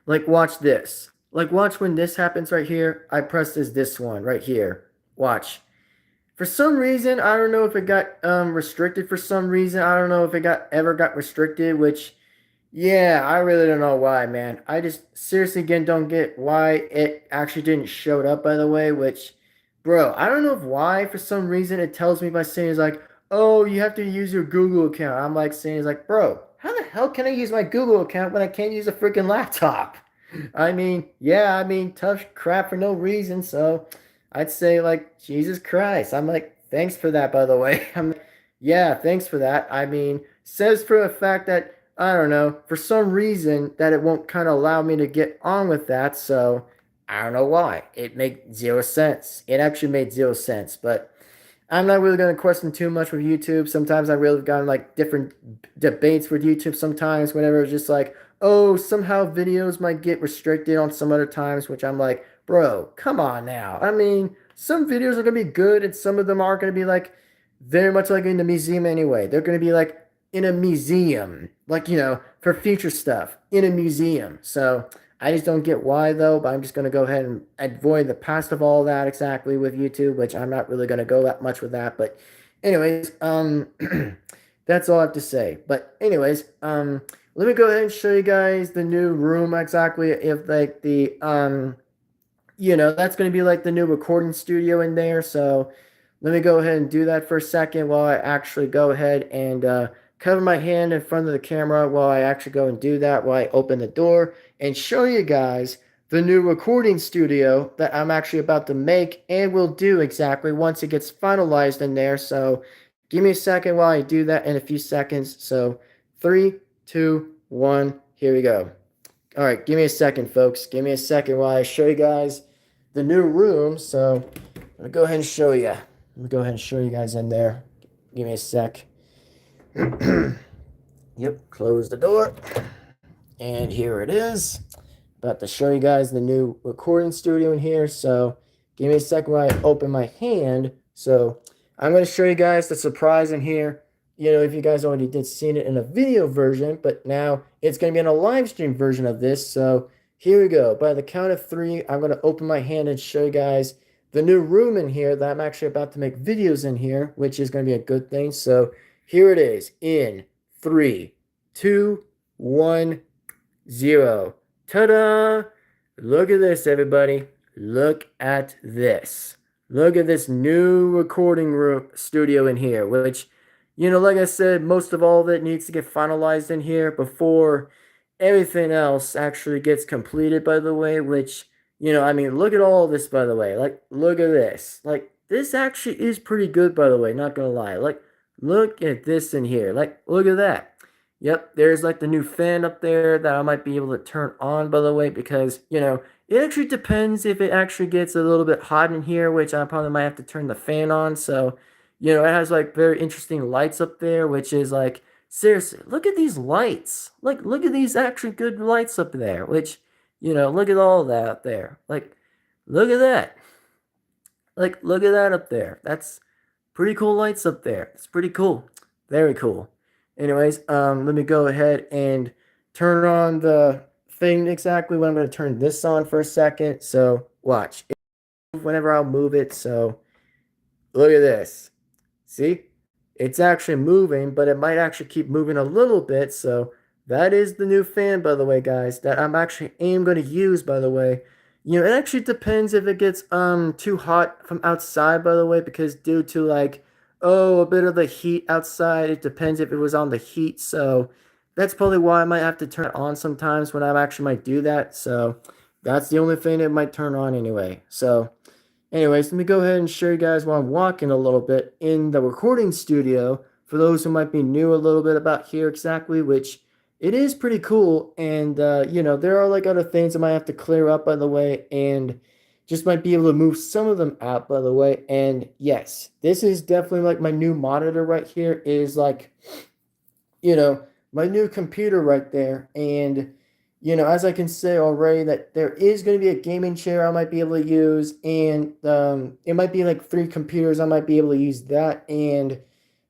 Like, watch this. Like, watch when this happens right here. I press this one right here. Watch. For some reason, I don't know if it got restricted for some reason. I don't know if it ever got restricted, which yeah, I really don't know why, man. I just seriously again don't get why it actually didn't show up, by the way, which bro, I don't know if why for some reason it tells me by saying it's like, oh, you have to use your Google account. I'm like saying it's like, bro, how the hell can I use my Google account when I can't use a freaking laptop? I mean, yeah, I mean, tough crap for no reason. So I'd say like Jesus Christ. I'm like, thanks for that, by the way. I'm like, yeah, thanks for that. I mean, says for a fact that I don't know, for some reason that it won't kind of allow me to get on with that. So I don't know why. It made zero sense. It actually made zero sense, but I'm not really going to question too much with YouTube. Sometimes I really have gotten like different debates with YouTube sometimes whenever it's just like, oh, somehow videos might get restricted on some other times, which I'm like, bro, come on now. I mean, some videos are going to be good and some of them are going to be like very much like in the museum anyway. They're going to be like in a museum, like, for future stuff in a museum. So I just don't get why though, but I'm just going to go ahead and avoid the past of all that exactly with YouTube, which I'm not really going to go that much with that. But anyways, that's all I have to say. But anyways, let me go ahead and show you guys the new room exactly. If like that's going to be like the new recording studio in there. So let me go ahead and do that for a second while I actually go ahead and cover my hand in front of the camera while I actually go and do that while I open the door and show you guys the new recording studio that I'm actually about to make and will do exactly once it gets finalized in there. So give me a second while I do that in a few seconds. So 3, 2, 1, here we go. All right, give me a second, folks. Give me a second while I show you guys the new room. So I'm going to go ahead and show you. Let me go ahead and show you guys in there. Give me a sec. Yep, close the door. And here it is. About to show you guys the new recording studio in here. So give me a second while I open my hand. So I'm going to show you guys the surprise in here. If you guys already did seen it in a video version, but now it's going to be in a live stream version of this. So here we go. By the count of 3, I'm going to open my hand and show you guys the new room in here that I'm actually about to make videos in here, which is going to be a good thing. So here it is in 3, 2, 1, 0. Ta-da! Look at this, everybody. Look at this. Look at this new recording room studio in here, which, like I said, most of all of it needs to get finalized in here before everything else actually gets completed, by the way, which, I mean, look at all this, by the way. Like, look at this. Like, this actually is pretty good, by the way, not gonna lie. Like, look at this in here. Like, look at that. Yep, there's like the new fan up there that I might be able to turn on, by the way, because, it actually depends if it actually gets a little bit hot in here, which I probably might have to turn the fan on. So, it has like very interesting lights up there, which is like, seriously, look at these lights. Like, look at these actually good lights up there, which, look at all that up there. Like, look at that. Like, look at that up there. That's pretty cool lights up there. It's pretty cool. Very cool. Anyways, let me go ahead and turn on the thing exactly when I'm going to turn this on for a second. So, watch. Whenever I'll move it. So, look at this. See? It's actually moving, but it might actually keep moving a little bit. So, that is the new fan, by the way, guys, that I'm actually going to use, by the way. It actually depends if it gets too hot from outside, by the way, because due to like a bit of the heat outside, it depends if it was on the heat. So that's probably why I might have to turn it on sometimes when I actually might do that. So that's the only thing it might turn on anyway. So anyways, let me go ahead and show you guys while I'm walking a little bit in the recording studio. For those who might be new a little bit about here exactly, which it is pretty cool. And, there are like other things I might have to clear up, by the way, and just might be able to move some of them out, by the way. And yes, this is definitely like my new monitor right here is like, you know, my new computer right there. And, as I can say already, that there is going to be a gaming chair I might be able to use, and it might be like three computers I might be able to use that, and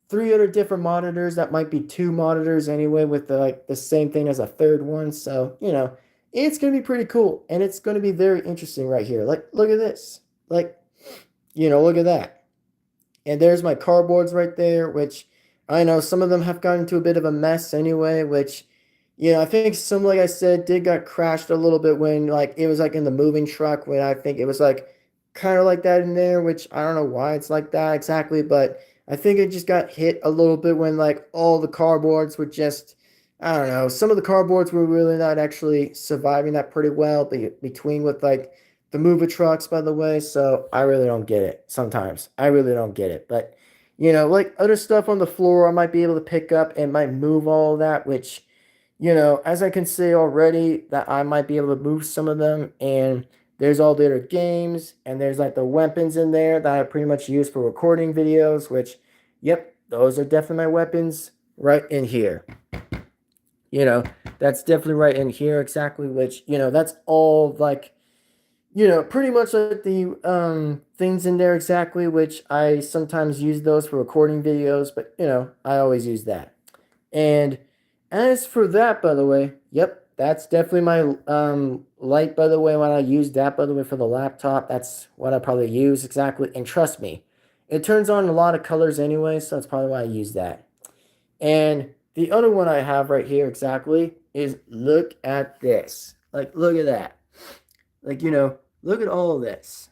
three other different monitors that might be two monitors anyway, with like the same thing as a third one. So it's going to be pretty cool, and it's going to be very interesting right here. Like, look at this. Like, look at that. And there's my cardboards right there, which I know some of them have gotten into a bit of a mess anyway, which, I think some, like I said, did got crashed a little bit when like it was like in the moving truck, when I think it was like kind of like that in there, which I don't know why it's like that exactly, but I think it just got hit a little bit when like all the cardboards were just, I don't know, some of the cardboards were really not actually surviving that pretty well between with like the mover trucks, by the way. So I really don't get it sometimes. I really don't get it. But, like other stuff on the floor, I might be able to pick up and might move all that, which, as I can see already, that I might be able to move some of them. And there's all the other games, and there's like the weapons in there that I pretty much use for recording videos, which, yep, those are definitely my weapons right in here. You know, that's definitely right in here exactly, which, that's all like, pretty much like the things in there exactly, which I sometimes use those for recording videos, but I always use that. And as for that, by the way, yep, that's definitely my light, by the way, when I use that, by the way, for the laptop. That's what I probably use exactly. And trust me, it turns on a lot of colors anyway, so that's probably why I use that. And the other one I have right here exactly is, look at this. Like, look at that. Like, look at all of this.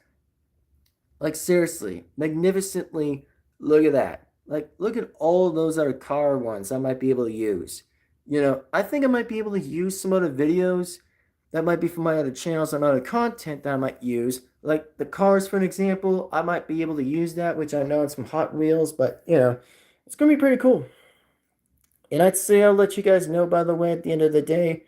Like, seriously, magnificently, look at that. Like, look at all those other car ones I might be able to use. I think I might be able to use some other videos that might be from my other channels, some other content that I might use. Like the cars, for an example, I might be able to use that, which I know it's from Hot Wheels, but, it's going to be pretty cool. And I'd say I'll let you guys know, by the way, at the end of the day,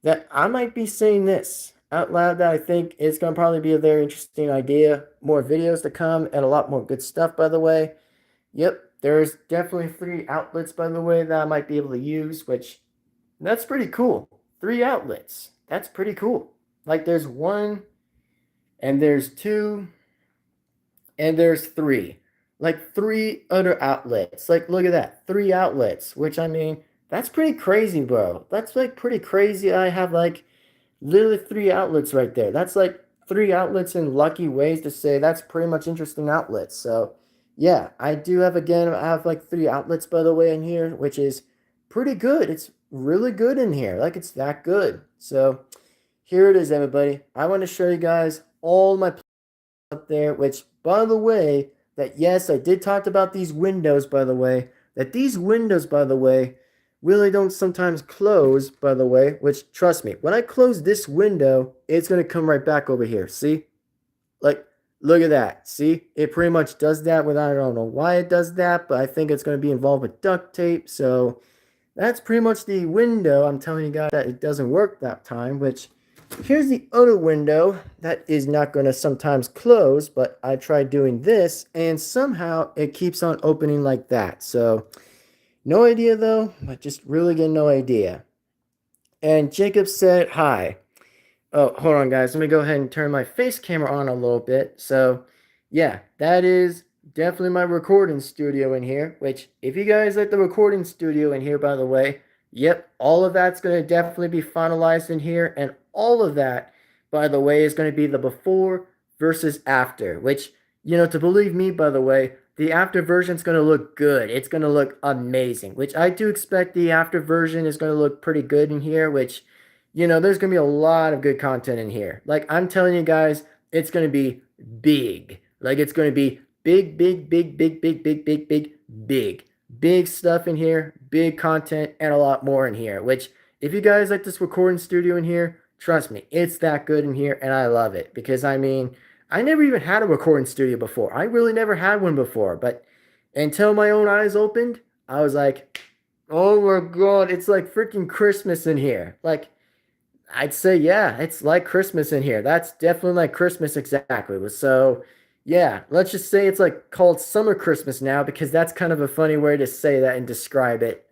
that I might be saying this out loud, that I think it's going to probably be a very interesting idea. More videos to come and a lot more good stuff, by the way. Yep, there's definitely three outlets, by the way, that I might be able to use, which that's pretty cool. Three outlets. That's pretty cool. Like there's one, and there's two, and there's three. Like three other outlets. Like, look at that. Three outlets, which I mean, that's pretty crazy, bro. That's like pretty crazy. I have like literally three outlets right there. That's like three outlets in lucky ways to say that's pretty much interesting outlets. So, yeah, I do have, again, I have like three outlets, by the way, in here, which is pretty good. It's really good in here. Like, it's that good. So, here it is, everybody. I want to show you guys all my up there, which, by the way, that yes, I did talk about these windows, by the way, that these windows, by the way, really don't sometimes close, by the way, which, trust me, when I close this window, it's going to come right back over here. See? Like, look at that. See? It pretty much does that without, I don't know why it does that, but I think it's going to be involved with duct tape. So that's pretty much the window. I'm telling you guys that it doesn't work that time, which here's the other window that is not going to sometimes close, but I tried doing this and somehow it keeps on opening like that. So no idea though, but just really get no idea. And Jacob said hi. Oh, hold on, guys. Let me go ahead and turn my face camera on a little bit. So, yeah, that is definitely my recording studio in here, which, if you guys like the recording studio in here, by the way, yep, all of that's going to definitely be finalized in here. And all of that, by the way, is going to be the before versus after, which, to believe me, by the way, the after version is going to look good. It's going to look amazing, which I do expect the after version is going to look pretty good in here, which, there's going to be a lot of good content in here. Like, I'm telling you guys, it's going to be big. Like, it's going to be big, big, big, big, big, big, big, big, big. Big stuff in here, big content, and a lot more in here. Which, if you guys like this recording studio in here, trust me, it's that good in here, and I love it. Because, I mean, I never even had a recording studio before. I really never had one before. But until my own eyes opened, I was like, oh my god, it's like freaking Christmas in here. Like, I'd say, yeah, it's like Christmas in here. That's definitely like Christmas exactly. So, yeah, let's just say it's like called summer Christmas now because that's kind of a funny way to say that and describe it.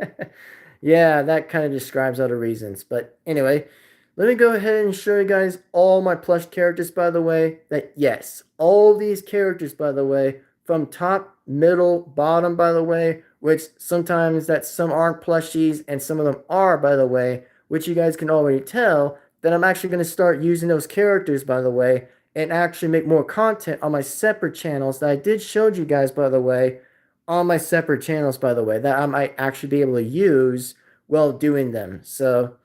Yeah, that kind of describes other reasons. But anyway, let me go ahead and show you guys all my plush characters, by the way. That, yes, all these characters, by the way, from top, middle, bottom, by the way, which sometimes that some aren't plushies and some of them are, by the way, which you guys can already tell that I'm actually going to start using those characters, by the way, and actually make more content on my separate channels that I did show you guys, by the way, on my separate channels, by the way, that I might actually be able to use while doing them. So,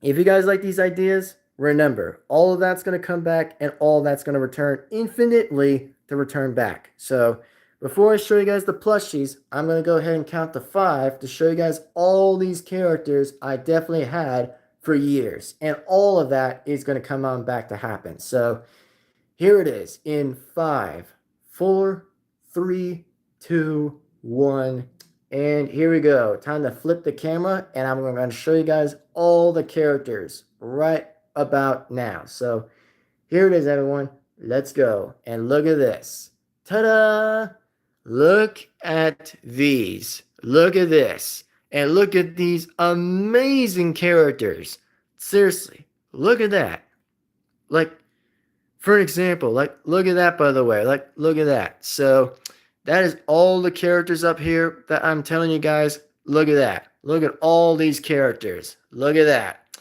if you guys like these ideas, remember, all of that's going to come back and all that's going to return infinitely to return back. So, before I show you guys the plushies, I'm going to go ahead and count to 5 to show you guys all these characters I definitely had for years. And all of that is going to come on back to happen. So, here it is in 5, 4, 3, 2, 1. And here we go. Time to flip the camera, and I'm going to show you guys all the characters right about now. So here it is, everyone. Let's go. And look at this. Ta-da! Look at these. Look at this. And look at these amazing characters. Seriously, look at that. Like, for an example, like, look at that, by the way. Like, look at that. So, that is all the characters up here that I'm telling you guys. Look at that. Look at all these characters. Look at that.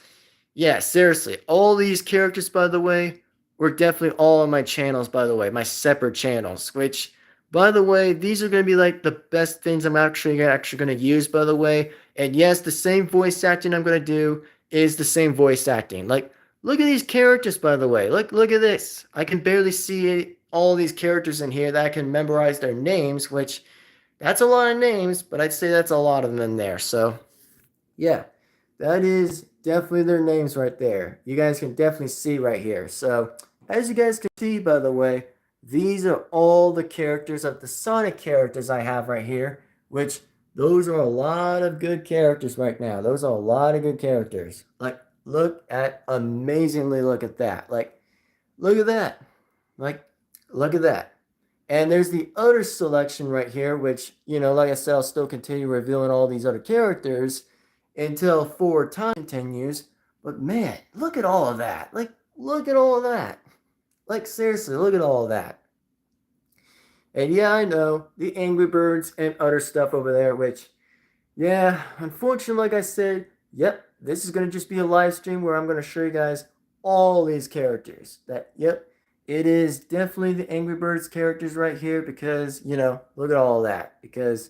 Yeah, seriously. All these characters, by the way, were definitely all on my channels, by the way. My separate channels. Which, by the way, these are going to be like the best things I'm actually going to use, by the way. And yes, the same voice acting I'm going to do is the same voice acting. Like, look at these characters, by the way. Look at this. I can barely see all these characters in here that I can memorize their names, which that's a lot of names, but I'd say that's a lot of them in there. So, yeah, that is definitely their names right there. You guys can definitely see right here. So, as you guys can see, by the way, these are all the characters of the Sonic characters I have right here, which those are a lot of good characters right now. Those are a lot of good characters. Like, look at that. Like, look at that. Like, look at that. And there's the other selection right here, which, like I said, I'll still continue revealing all these other characters until forward time continues. But man, look at all of that. Like, look at all of that. Like, seriously, look at all of that. And yeah, I know, the Angry Birds and other stuff over there, which, yeah, unfortunately, like I said, yep, this is going to just be a live stream where I'm going to show you guys all these characters. Yep, it is definitely the Angry Birds characters right here because, look at all that. Because,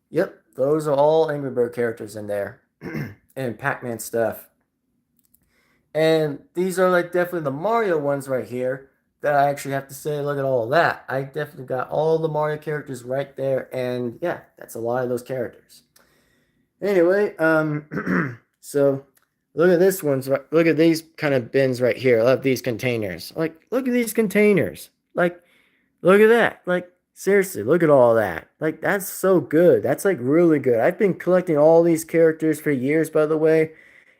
yep, those are all Angry Bird characters in there. And Pac-Man stuff. And these are like definitely the Mario ones right here that I actually have to say, look at all of that. I definitely got all the Mario characters right there. And yeah, that's a lot of those characters. Anyway, so look at this one's. Look at these kind of bins right here. I love these containers. Like, look at these containers. Like, look at that. Like, seriously, look at all that. Like, that's so good. That's like really good. I've been collecting all these characters for years, by the way.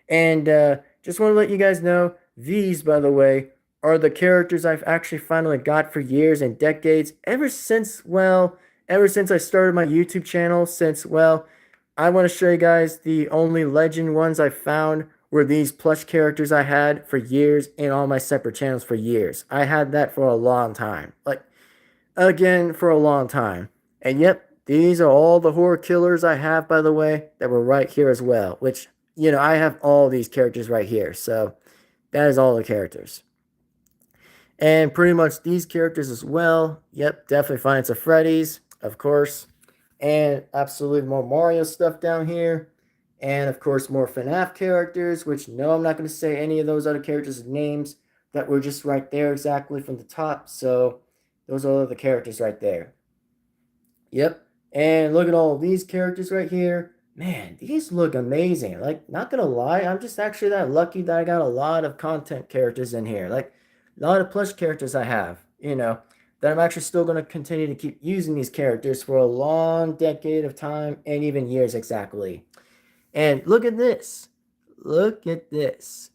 And just want to let you guys know, these, by the way, are the characters I've actually finally got for years and decades. Ever since I started my YouTube channel, I want to show you guys the only legend ones I found were these plush characters I had for years in all my separate channels for years. I had that for a long time. Like, again, for a long time. And yep, these are all the horror killers I have, by the way, that were right here as well. Which, I have all these characters right here. So, that is all the characters. And pretty much these characters as well. Yep, definitely Finance of Freddy's, of course. And absolutely more Mario stuff down here. And of course, more FNAF characters, which no, I'm not going to say any of those other characters' names that were just right there exactly from the top. So those are all the characters right there. Yep. And look at all these characters right here. Man, these look amazing. Like, not gonna lie, I'm just actually that lucky that I got a lot of content characters in here. Like, a lot of plush characters I have, that I'm actually still gonna continue to keep using these characters for a long decade of time and even years exactly. And look at this. Look at this.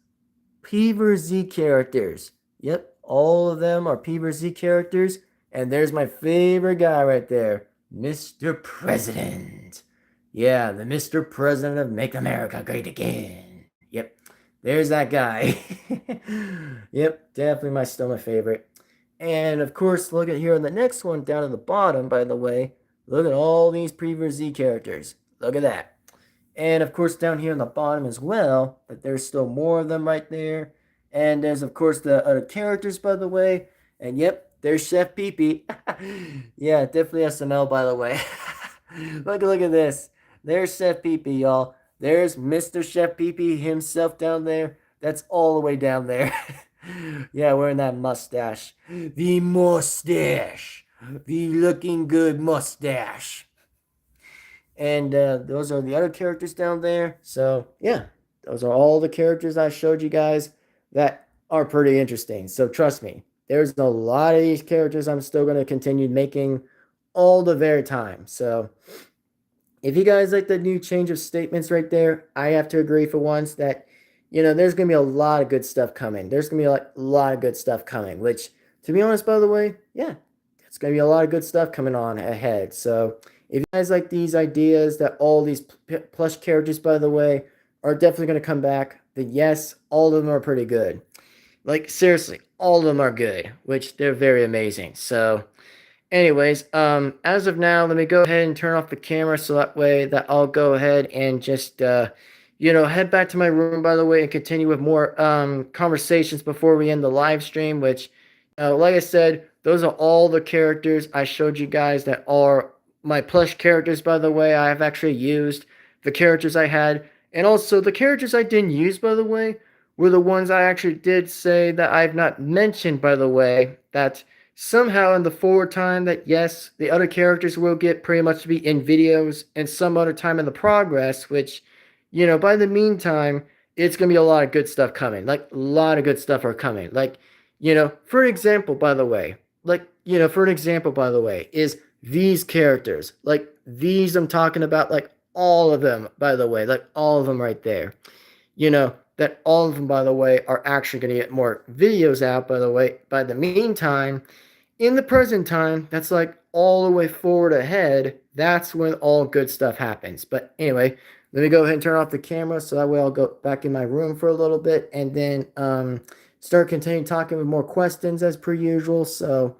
Peever Z characters. Yep, all of them are Peever Z characters. And there's my favorite guy right there, Mr. President. Yeah, the Mr. President of Make America Great Again. Yep, there's that guy. Yep, definitely still my favorite. And of course, look at here on the next one down at the bottom, by the way. Look at all these Peever Z characters. Look at that. And of course, down here on the bottom as well, but there's still more of them right there. And there's, of course, the other characters, by the way. And yep, there's Chef Pee Pee. Yeah, definitely SML, by the way. Look at this. There's Chef Pee Pee, y'all. There's Mr. Chef Pee Pee himself down there. That's all the way down there. Yeah, wearing that mustache. The mustache. The looking good mustache. And those are the other characters down there. So, yeah, those are all the characters I showed you guys that are pretty interesting. So, trust me, there's a lot of these characters I'm still going to continue making all the very time. So, if you guys like the new change of statements right there, I have to agree for once that, there's going to be a lot of good stuff coming. There's going to be a lot of good stuff coming, which, to be honest, by the way, yeah, it's going to be a lot of good stuff coming on ahead. So, if you guys like these ideas that all these plush characters, by the way, are definitely going to come back, then yes, all of them are pretty good. Like, seriously, all of them are good, which they're very amazing. So, anyways, as of now, let me go ahead and turn off the camera so that way that I'll go ahead and just, head back to my room, by the way, and continue with more conversations before we end the live stream, which, like I said, those are all the characters I showed you guys that are my plush characters, by the way. I have actually used the characters I had, and also the characters I didn't use, by the way, were the ones I actually did say that I've not mentioned, by the way, that somehow in the forward time that yes, the other characters will get pretty much to be in videos and some other time in the progress, which, by the meantime, it's going to be a lot of good stuff coming. Like, a lot of good stuff are coming. Like, for example, by the way, is these characters, like these I'm talking about, like all of them, by the way, like all of them right there, that all of them, by the way, are actually going to get more videos out, by the way. By the meantime, in the present time, that's like all the way forward ahead, that's when all good stuff happens. But anyway, let me go ahead and turn off the camera so that way I'll go back in my room for a little bit and then start continuing talking with more questions as per usual. So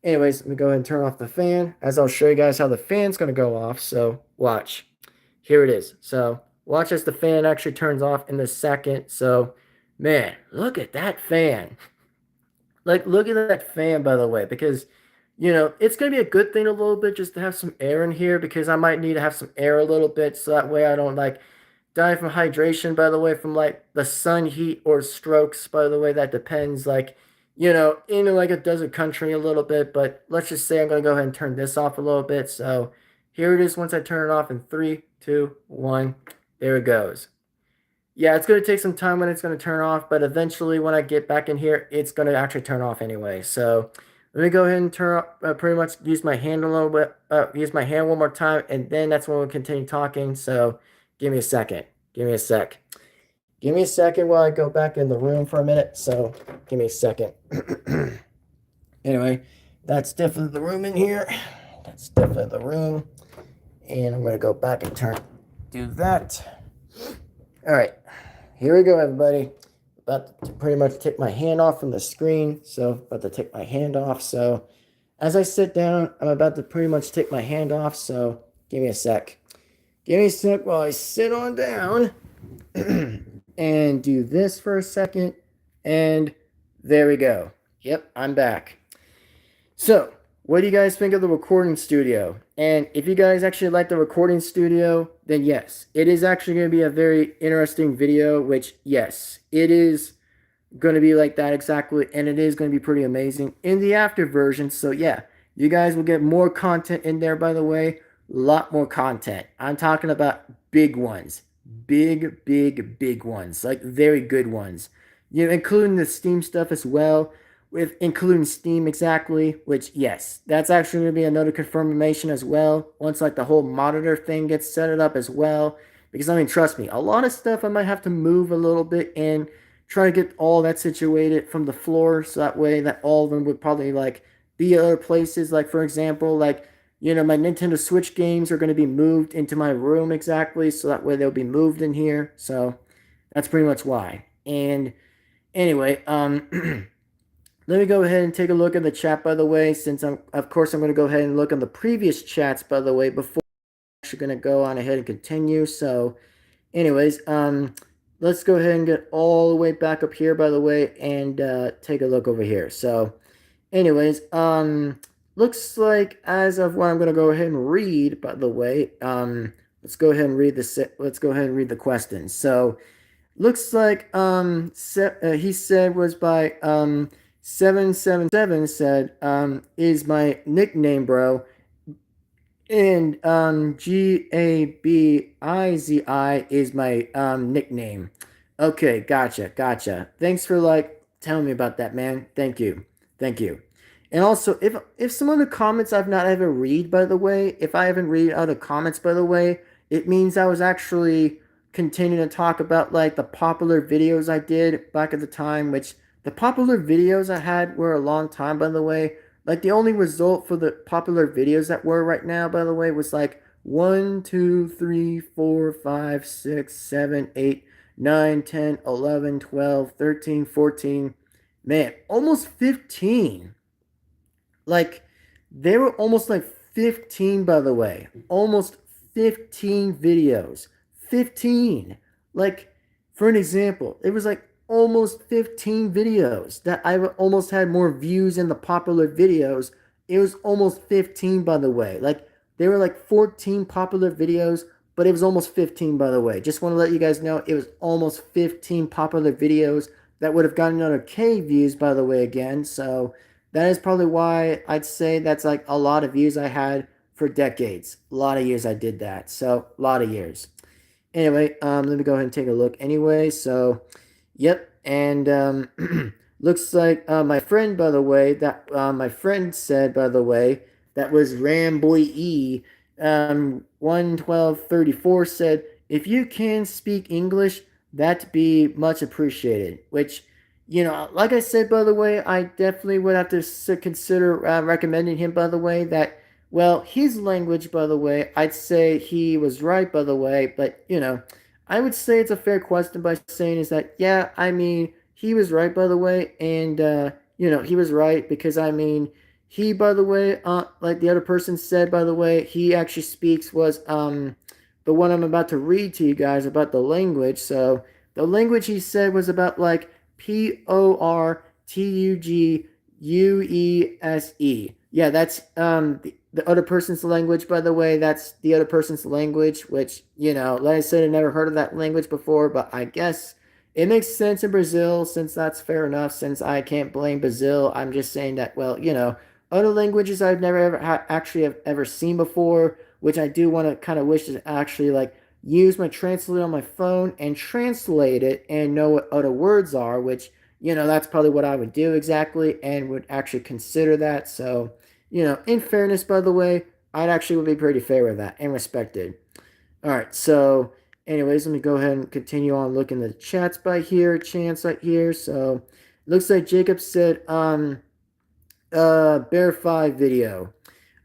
anyways, let me go ahead and turn off the fan, as I'll show you guys how the fan's going to go off. So watch. Here it is. So watch as the fan actually turns off in a second. So, man, look at that fan. Like, look at that fan, by the way, because, it's going to be a good thing a little bit just to have some air in here, because I might need to have some air a little bit so that way I don't, like, die from hydration, by the way, from, like, the sun heat or strokes, by the way. That depends, like, in, like, a desert country a little bit. But let's just say I'm going to go ahead and turn this off a little bit. So here it is once I turn it off in 3, 2, 1. There it goes. Yeah, it's going to take some time when it's going to turn off, but eventually when I get back in here, it's going to actually turn off anyway. So let me go ahead and pretty much use my hand a little bit, use my hand one more time, and then that's when we'll continue talking. So give me a second. Give me a sec. Give me a second while I go back in the room for a minute. So give me a second. Anyway, that's definitely the room in here. That's definitely the room. And I'm going to go back and do that. All right, here we go, everybody. About to pretty much take my hand off from the screen. So, about to take my hand off. So, as I sit down, I'm about to pretty much take my hand off. So, give me a sec. Give me a sec while I sit on down and do this for a second. And there we go. Yep, I'm back. So, what do you guys think of the recording studio? And if you guys actually like the recording studio, then yes, it is actually going to be a very interesting video, which, yes, it is going to be like that exactly, and it is going to be pretty amazing in the after version. So yeah, you guys will get more content in there, by the way. A lot more content. I'm talking about big ones, big ones, like very good ones, including the Steam stuff as well, with including Steam exactly, which, yes, that's actually going to be another confirmation as well, once like the whole monitor thing gets set it up as well. Because I mean, trust me, a lot of stuff I might have to move a little bit and try to get all that situated from the floor, so that way that all of them would probably like be other places. Like, for example, like, my Nintendo Switch games are going to be moved into my room exactly, so that way they'll be moved in here. So that's pretty much why. And anyway, let me go ahead and take a look at the chat, by the way, since of course I'm going to go ahead and look on the previous chats, by the way, before I'm actually going to go on ahead and continue. So anyways, let's go ahead and get all the way back up here, by the way, and take a look over here. So anyways, looks like as of what I'm going to go ahead and read, by the way, let's go ahead and read the question. So looks like he said was by 777 said is my nickname, bro. And Gabizi is my nickname. Okay, gotcha. Thanks for like telling me about that, man. Thank you. And also, if some of the comments I've not ever read, by the way, if I haven't read other comments, by the way, it means I was actually continuing to talk about like the popular videos I did back at the time, which the popular videos I had were a long time, by the way. Like the only result for the popular videos that were right now, by the way, was like 1, 2, 3, 4, 5, 6, 7, 8, 9, 10, 11, 12, 13, 14. Man, almost 15. Like, they were almost like 15, by the way. Almost 15 videos. 15. Like, for an example, it was like almost 15 videos that I almost had more views in the popular videos. It was almost 15, by the way. Like, there were like 14 popular videos, but it was almost 15, by the way. Just want to let you guys know it was almost 15 popular videos that would have gotten another K views, by the way, again. So that is probably why I'd say that's like a lot of views I had for decades. A lot of years I did that. So, a lot of years. Anyway, let me go ahead and take a look anyway. So, yep. And looks like my friend, by the way, that my friend said, by the way, that was Ramboy E. 11234 said, if you can speak English, that'd be much appreciated. Which, like I said, by the way, I definitely would have to consider recommending him, by the way, that, well, his language, by the way, I'd say he was right, by the way, but, I would say it's a fair question by saying is that, yeah, I mean, he was right, by the way, and, he was right because, I mean, he, by the way, like the other person said, by the way, he actually speaks was, the one I'm about to read to you guys about the language. So, the language he said was about, like, Portuguese. Yeah, that's the other person's language, by the way. That's the other person's language, which, like I said, I never heard of that language before, but I guess it makes sense in Brazil, since that's fair enough, since I can't blame Brazil. I'm just saying that, well, other languages I've never ever actually have ever seen before, which I do want to kind of wish to actually like use my translator on my phone and translate it and know what other words are, which, that's probably what I would do exactly and would actually consider that. So, in fairness, by the way, I'd actually would be pretty fair with that and respected. All right, so anyways, let me go ahead and continue on looking at the chats by here, chance right here. So, looks like Jacob said, Bear 5 video.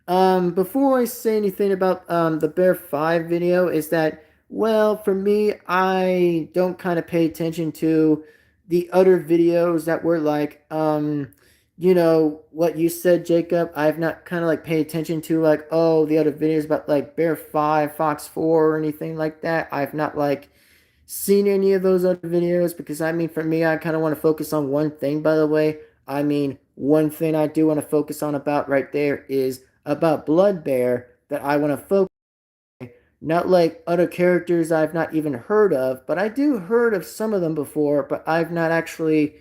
Before I say anything about the Bear 5 video, is that, well, for me, I don't kind of pay attention to the other videos that were like, what you said, Jacob. I've not kind of like paid attention to like, oh, the other videos about like Bear 5, Fox 4, or anything like that. I've not like seen any of those other videos because, I mean, for me, I kind of want to focus on one thing, by the way. I mean, one thing I do want to focus on about right there is about Blood Bear that I want to focus. not like other characters I've not even heard of, but I do heard of some of them before, but I've not actually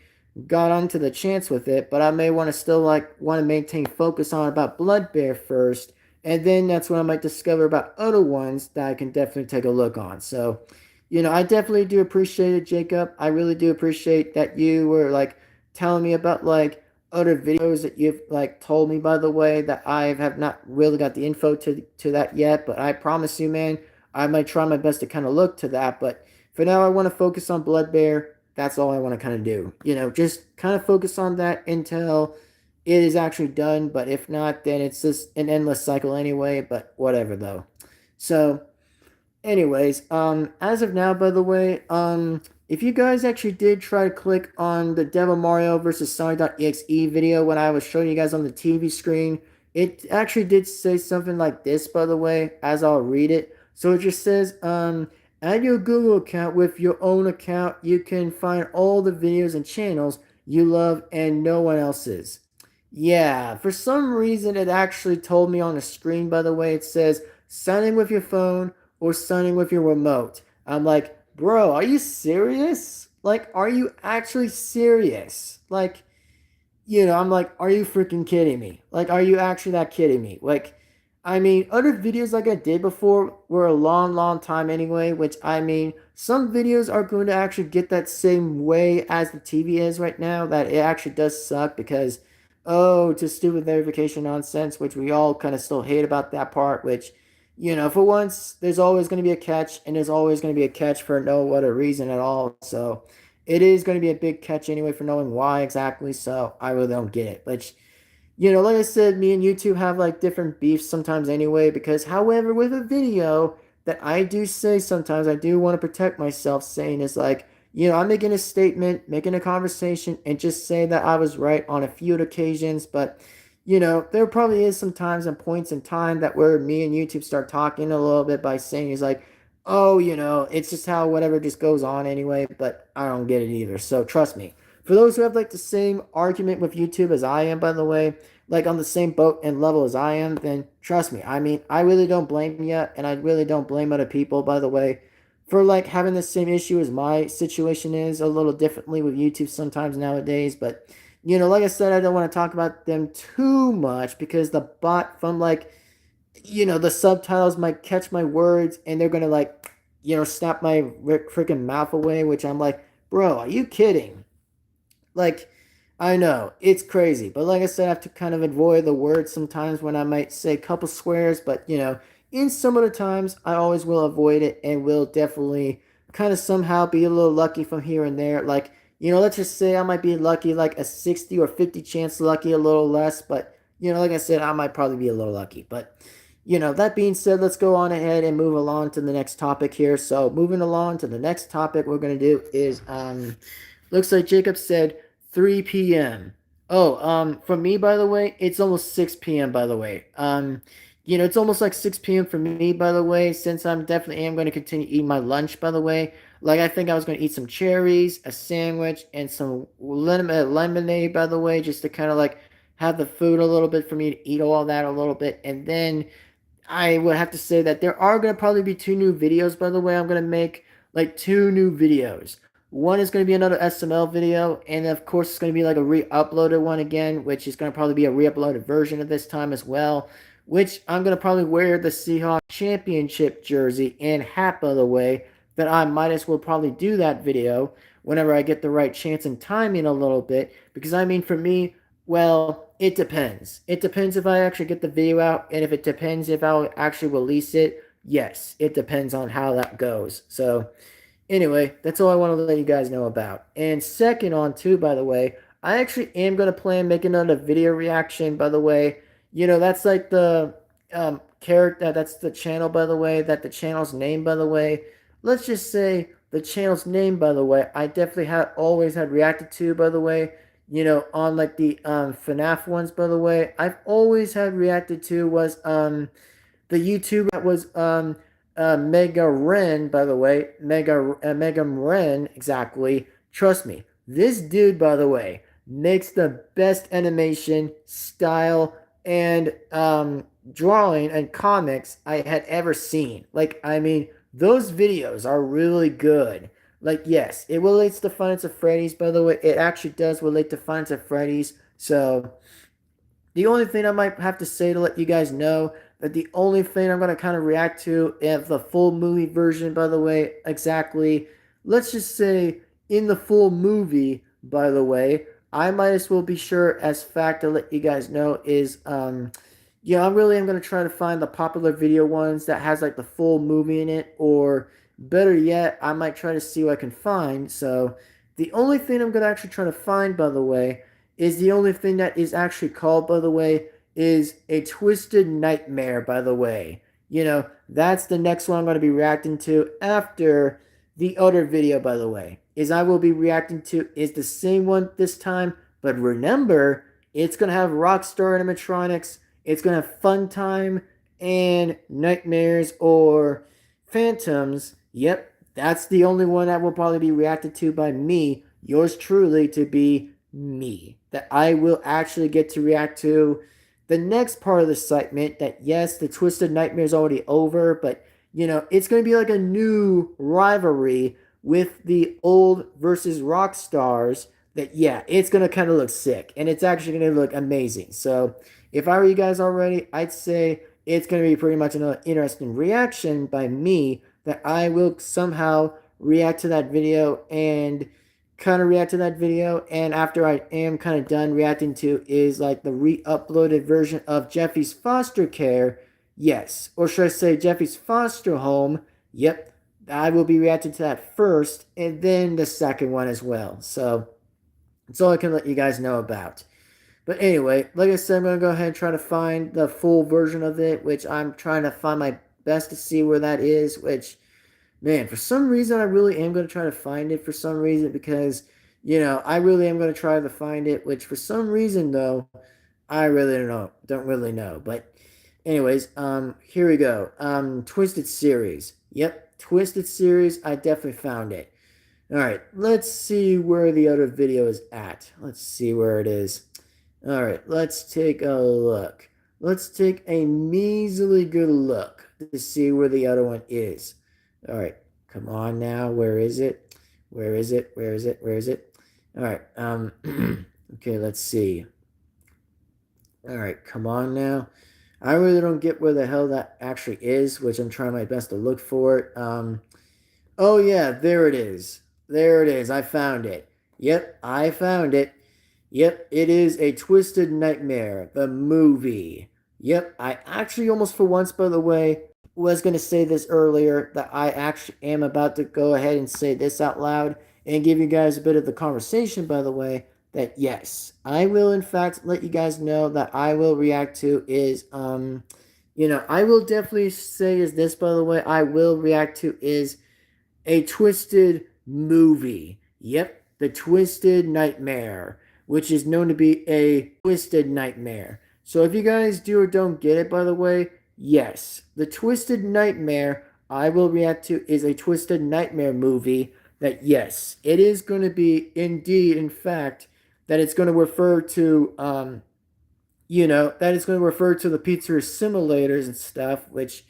got onto the chance with it. But I may want to still like want to maintain focus on about Bloodbear first, and then that's when I might discover about other ones that I can definitely take a look on. So, I definitely do appreciate it, Jacob. I really do appreciate that you were like telling me about like other videos that you've like told me, by the way, that I have not really got the info to that yet. But I promise you, man, I might try my best to kind of look to that. But for now, I want to focus on Bloodbear. That's all I want to kind of do. Just kind of focus on that until it is actually done. But if not, then it's just an endless cycle anyway. But whatever, though. So, anyways, as of now, by the way, if you guys actually did try to click on the Devil Mario versus Sonic.exe video when I was showing you guys on the TV screen, it actually did say something like this, by the way, as I'll read it. So it just says, add your Google account with your own account. You can find all the videos and channels you love and no one else's. Yeah, for some reason it actually told me on the screen, by the way, it says, sign in with your phone or signing with your remote. I'm like, bro, are you serious? Like, are you actually serious? Like, I'm like, are you freaking kidding me? Like, are you actually that kidding me? Like, I mean, other videos like I did before were a long, long time anyway, which I mean, some videos are going to actually get that same way as the TV is right now, that it actually does suck because, oh, to stupid verification nonsense, which we all kind of still hate about that part, which, for once, there's always going to be a catch, and there's always going to be a catch for no other reason at all, so it is going to be a big catch anyway for knowing why exactly, so I really don't get it. But, like I said, me and YouTube have like different beefs sometimes anyway, because, however, with a video that I do say sometimes, I do want to protect myself, saying is like, I'm making a statement, making a conversation, and just say that I was right on a few occasions, but. There probably is some times and points in time that where me and YouTube start talking a little bit by saying he's like, oh, it's just how whatever just goes on anyway, but I don't get it either. So trust me. For those who have like the same argument with YouTube as I am, by the way, like on the same boat and level as I am, then trust me. I mean, I really don't blame you, and I really don't blame other people, by the way, for like having the same issue as my situation is a little differently with YouTube sometimes nowadays, but like I said, I don't want to talk about them too much because the bot from like, the subtitles might catch my words and they're gonna like, snap my freaking mouth away, which I'm like, bro, are you kidding? Like, I know it's crazy, but like I said, I have to kind of avoid the words sometimes when I might say a couple swears, but in some of the times, I always will avoid it and will definitely kind of somehow be a little lucky from here and there. Like, let's just say I might be lucky, like a 60 or 50 chance lucky, a little less, but like I said, I might probably be a little lucky, but. That being said, let's go on ahead and move along to the next topic here. So, moving along to the next topic we're going to do is looks like Jacob said 3 p.m. Oh, for me, by the way, it's almost 6 p.m., by the way. It's almost like 6 p.m. for me, by the way, since I'm definitely am going to continue eating my lunch, by the way. Like, I think I was going to eat some cherries, a sandwich, and some lemonade, by the way, just to kind of like have the food a little bit for me to eat all that a little bit. And then I would have to say that there are going to probably be two new videos, by the way. I'm going to make like two new videos. One is going to be another SML video, and of course, it's going to be like a re uploaded one again, which is going to probably be a re uploaded version of this time as well. Which I'm going to probably wear the Seahawks Championship jersey and hat, by the way, that I might as well probably do that video whenever I get the right chance and timing a little bit. Because I mean, for me, well, it depends. It depends if I actually get the video out, and if it depends if I'll actually release it. Yes, it depends on how that goes. So, anyway, that's all I want to let you guys know about. And second on too, by the way, I actually am going to plan making another video reaction, by the way. That's like the character, that's the channel, by the way, that the channel's name, by the way. Let's just say the channel's name, by the way, I definitely have always had reacted to, by the way. On like the FNAF ones, by the way, I've always had reacted to was the YouTuber that was Mega Ren, by the way, Mega Ren, exactly. Trust me, this dude, by the way, makes the best animation style and drawing and comics I had ever seen. Like, I mean, those videos are really good. Like, yes, it relates to Five Nights at Freddy's, by the way. It actually does relate to Five Nights at Freddy's. So, the only thing I might have to say to let you guys know that the only thing I'm going to kind of react to if the full movie version, by the way, exactly, let's just say in the full movie, by the way, I might as well be sure as fact to let you guys know is yeah, I'm gonna try to find the popular video ones that has like the full movie in it, or better yet, I might try to see what I can find. So the only thing I'm gonna actually try to find, by the way, is the only thing that is actually called, by the way, is a twisted nightmare, by the way. You know, that's the next one I'm gonna be reacting to after the other video, by the way. Is I will be reacting to is the same one this time, but remember, it's gonna have Rockstar animatronics, it's going to have Fun Time and Nightmares or Phantoms. Yep, that's the only one that will probably be reacted to by me, yours truly, to be me. That I will actually get to react to. The next part of the segment, that yes, the Twisted Nightmare is already over, but you know, it's going to be like a new rivalry with the old versus rock stars. That yeah, it's going to kind of look sick, and it's actually going to look amazing. So if I were you guys already, I'd say it's going to be pretty much an interesting reaction by me that I will somehow react to that video and kind of react to that video. And after I am kind of done reacting to is like the re-uploaded version of Jeffy's Foster Care. Yes. Or should I say Jeffy's Foster Home? Yep. I will be reacting to that first and then the second one as well. So that's all I can let you guys know about. But anyway, like I said, I'm going to go ahead and try to find the full version of it, which I'm trying to find my best to see where that is, which, man, for some reason, I really am going to try to find it for some reason because, you know, I really am going to try to find it, which for some reason, though, I really don't really know. But anyways, here we go. Twisted Series. Yep, Twisted Series, I definitely found it. All right, let's see where the other video is at. Let's see where it is. All right, let's take a look. Let's take a measly good look to see where the other one is. All right, come on now. Where is it? Where is it? Where is it? Where is it? All right. Okay, let's see. All right, come on now. I really don't get where the hell that actually is, which I'm trying my best to look for it. Oh yeah, there it is. There it is. I found it. Yep, I found it. Yep, it is a Twisted Nightmare, the movie. Yep, I actually almost for once, by the way, was going to say this earlier, that I actually am about to go ahead and say this out loud and give you guys a bit of the conversation, by the way, that yes, I will in fact let you guys know that I will react to is, you know, I will definitely say is this, by the way, I will react to is a Twisted movie. Yep, the Twisted Nightmare, which is known to be a Twisted Nightmare. So if you guys do or don't get it, by the way, yes, the Twisted Nightmare I will react to is a Twisted Nightmare movie that, yes, it is going to be indeed, in fact, that it's going to refer to, you know, that it's going to refer to the pizza simulators and stuff, which,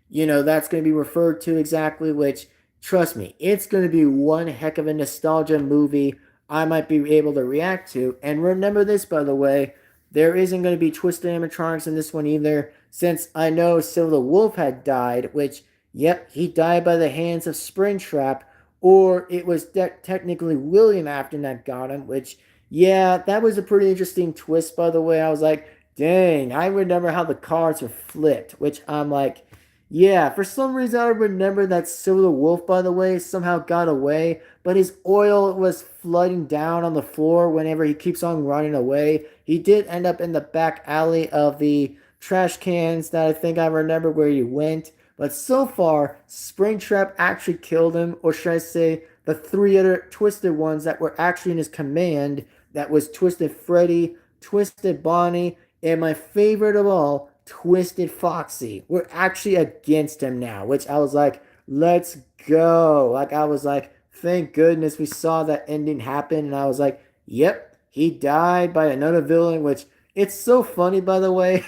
you know, that's going to be referred to exactly, which, trust me, it's going to be one heck of a nostalgia movie I might be able to react to. And remember this, by the way, there isn't going to be twisted animatronics in this one either, since I know Silver the Wolf had died, which, yep, he died by the hands of Springtrap, or it was technically William Afton that got him, which, yeah, that was a pretty interesting twist, by the way. I was like, dang, I remember how the cards were flipped, which I'm like, yeah, for some reason I remember that Silver the Wolf, by the way, somehow got away, but his oil was flooding down on the floor whenever he keeps on running away. He did end up in the back alley of the trash cans that I think I remember where he went. But so far, Springtrap actually killed him, or should I say, the three other Twisted ones that were actually in his command. That was Twisted Freddy, Twisted Bonnie, and my favorite of all, Twisted Foxy. We're actually against him now, which I was like, let's go. Like, I was like, thank goodness we saw that ending happen. And I was like, yep, he died by another villain, which, It's so funny, by the way.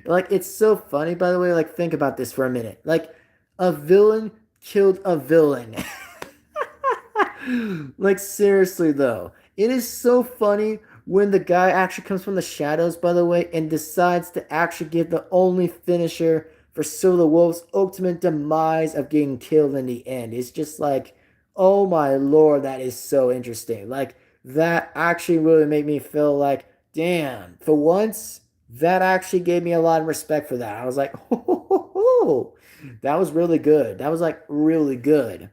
Like, it's so funny, by the way. Like, think about this for a minute. Like, a villain killed a villain. Like, seriously, though. It is so funny when the guy actually comes from the shadows, by the way, and decides to actually give the only finisher for Silver Wolf's ultimate demise of getting killed in the end. It's just like, oh my lord, that is so interesting. Like, that actually really made me feel like, damn, for once, that actually gave me a lot of respect for that. I was like, that was really good. That was like really good.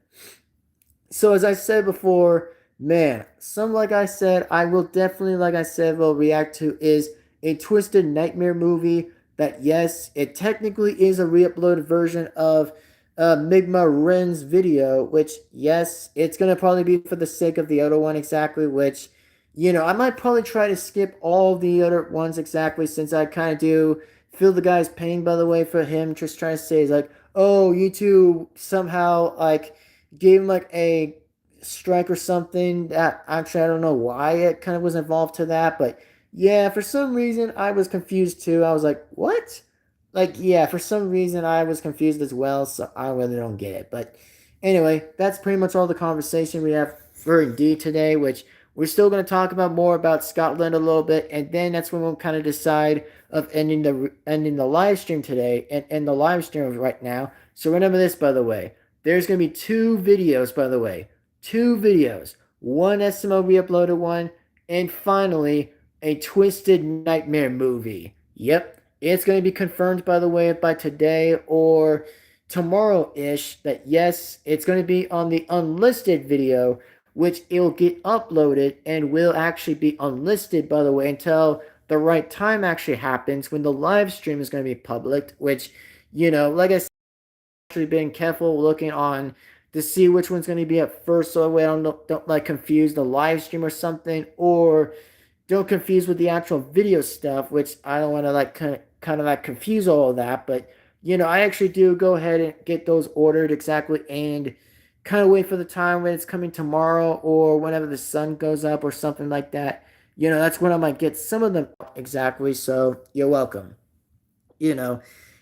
So as I said before, man, some like I said, I will definitely, like I said, will react to is a Twisted Nightmare movie that yes, it technically is a re-uploaded version of Migma Ren's video, which yes, it's gonna probably be for the sake of the other one exactly, which I might probably try to skip all the other ones exactly since I kind of do feel the guy's pain by the way for him just trying to say is like, oh, YouTube somehow like gave him like a strike or something that actually I don't know why it kind of was involved to that, but yeah, for some reason I was confused too. I was like, what? Like, yeah, for some reason I was confused as well, so I really don't get it. But anyway, that's pretty much all the conversation we have for Indeed today, which we're still going to talk about more about Scotland a little bit, and then that's when we'll kind of decide of ending the live stream today and end the live stream right now. So remember this, by the way, there's going to be two videos, by the way. Two videos. One SMO re-uploaded one, and finally, a Twisted Nightmare movie. Yep. It's going to be confirmed, by the way, by today or tomorrow-ish that yes, it's going to be on the unlisted video, which it'll get uploaded and will actually be unlisted, by the way, until the right time actually happens when the live stream is going to be public, which, like I said, actually been careful looking on to see which one's going to be at first, so I don't like confuse the live stream or something, or don't confuse with the actual video stuff, which I don't want to like kind of like confuse all of that. But I actually do go ahead and get those ordered exactly, and kind of wait for the time when it's coming tomorrow or whenever the sun goes up or something like that. That's when I might get some of them exactly. So you're welcome you know,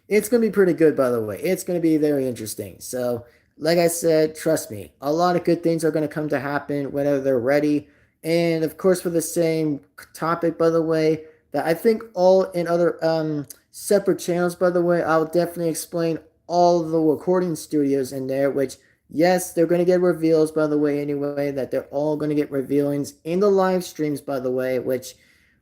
it's going to be pretty good, by the way. It's going to be very interesting. So, like I said, trust me, a lot of good things are going to come to happen whenever they're ready. And of course, for the same topic, by the way, that I think all in other separate channels, by the way, I'll definitely explain all the recording studios in there, which, yes, they're going to get reveals, by the way, anyway, that they're all going to get revealings in the live streams, by the way, which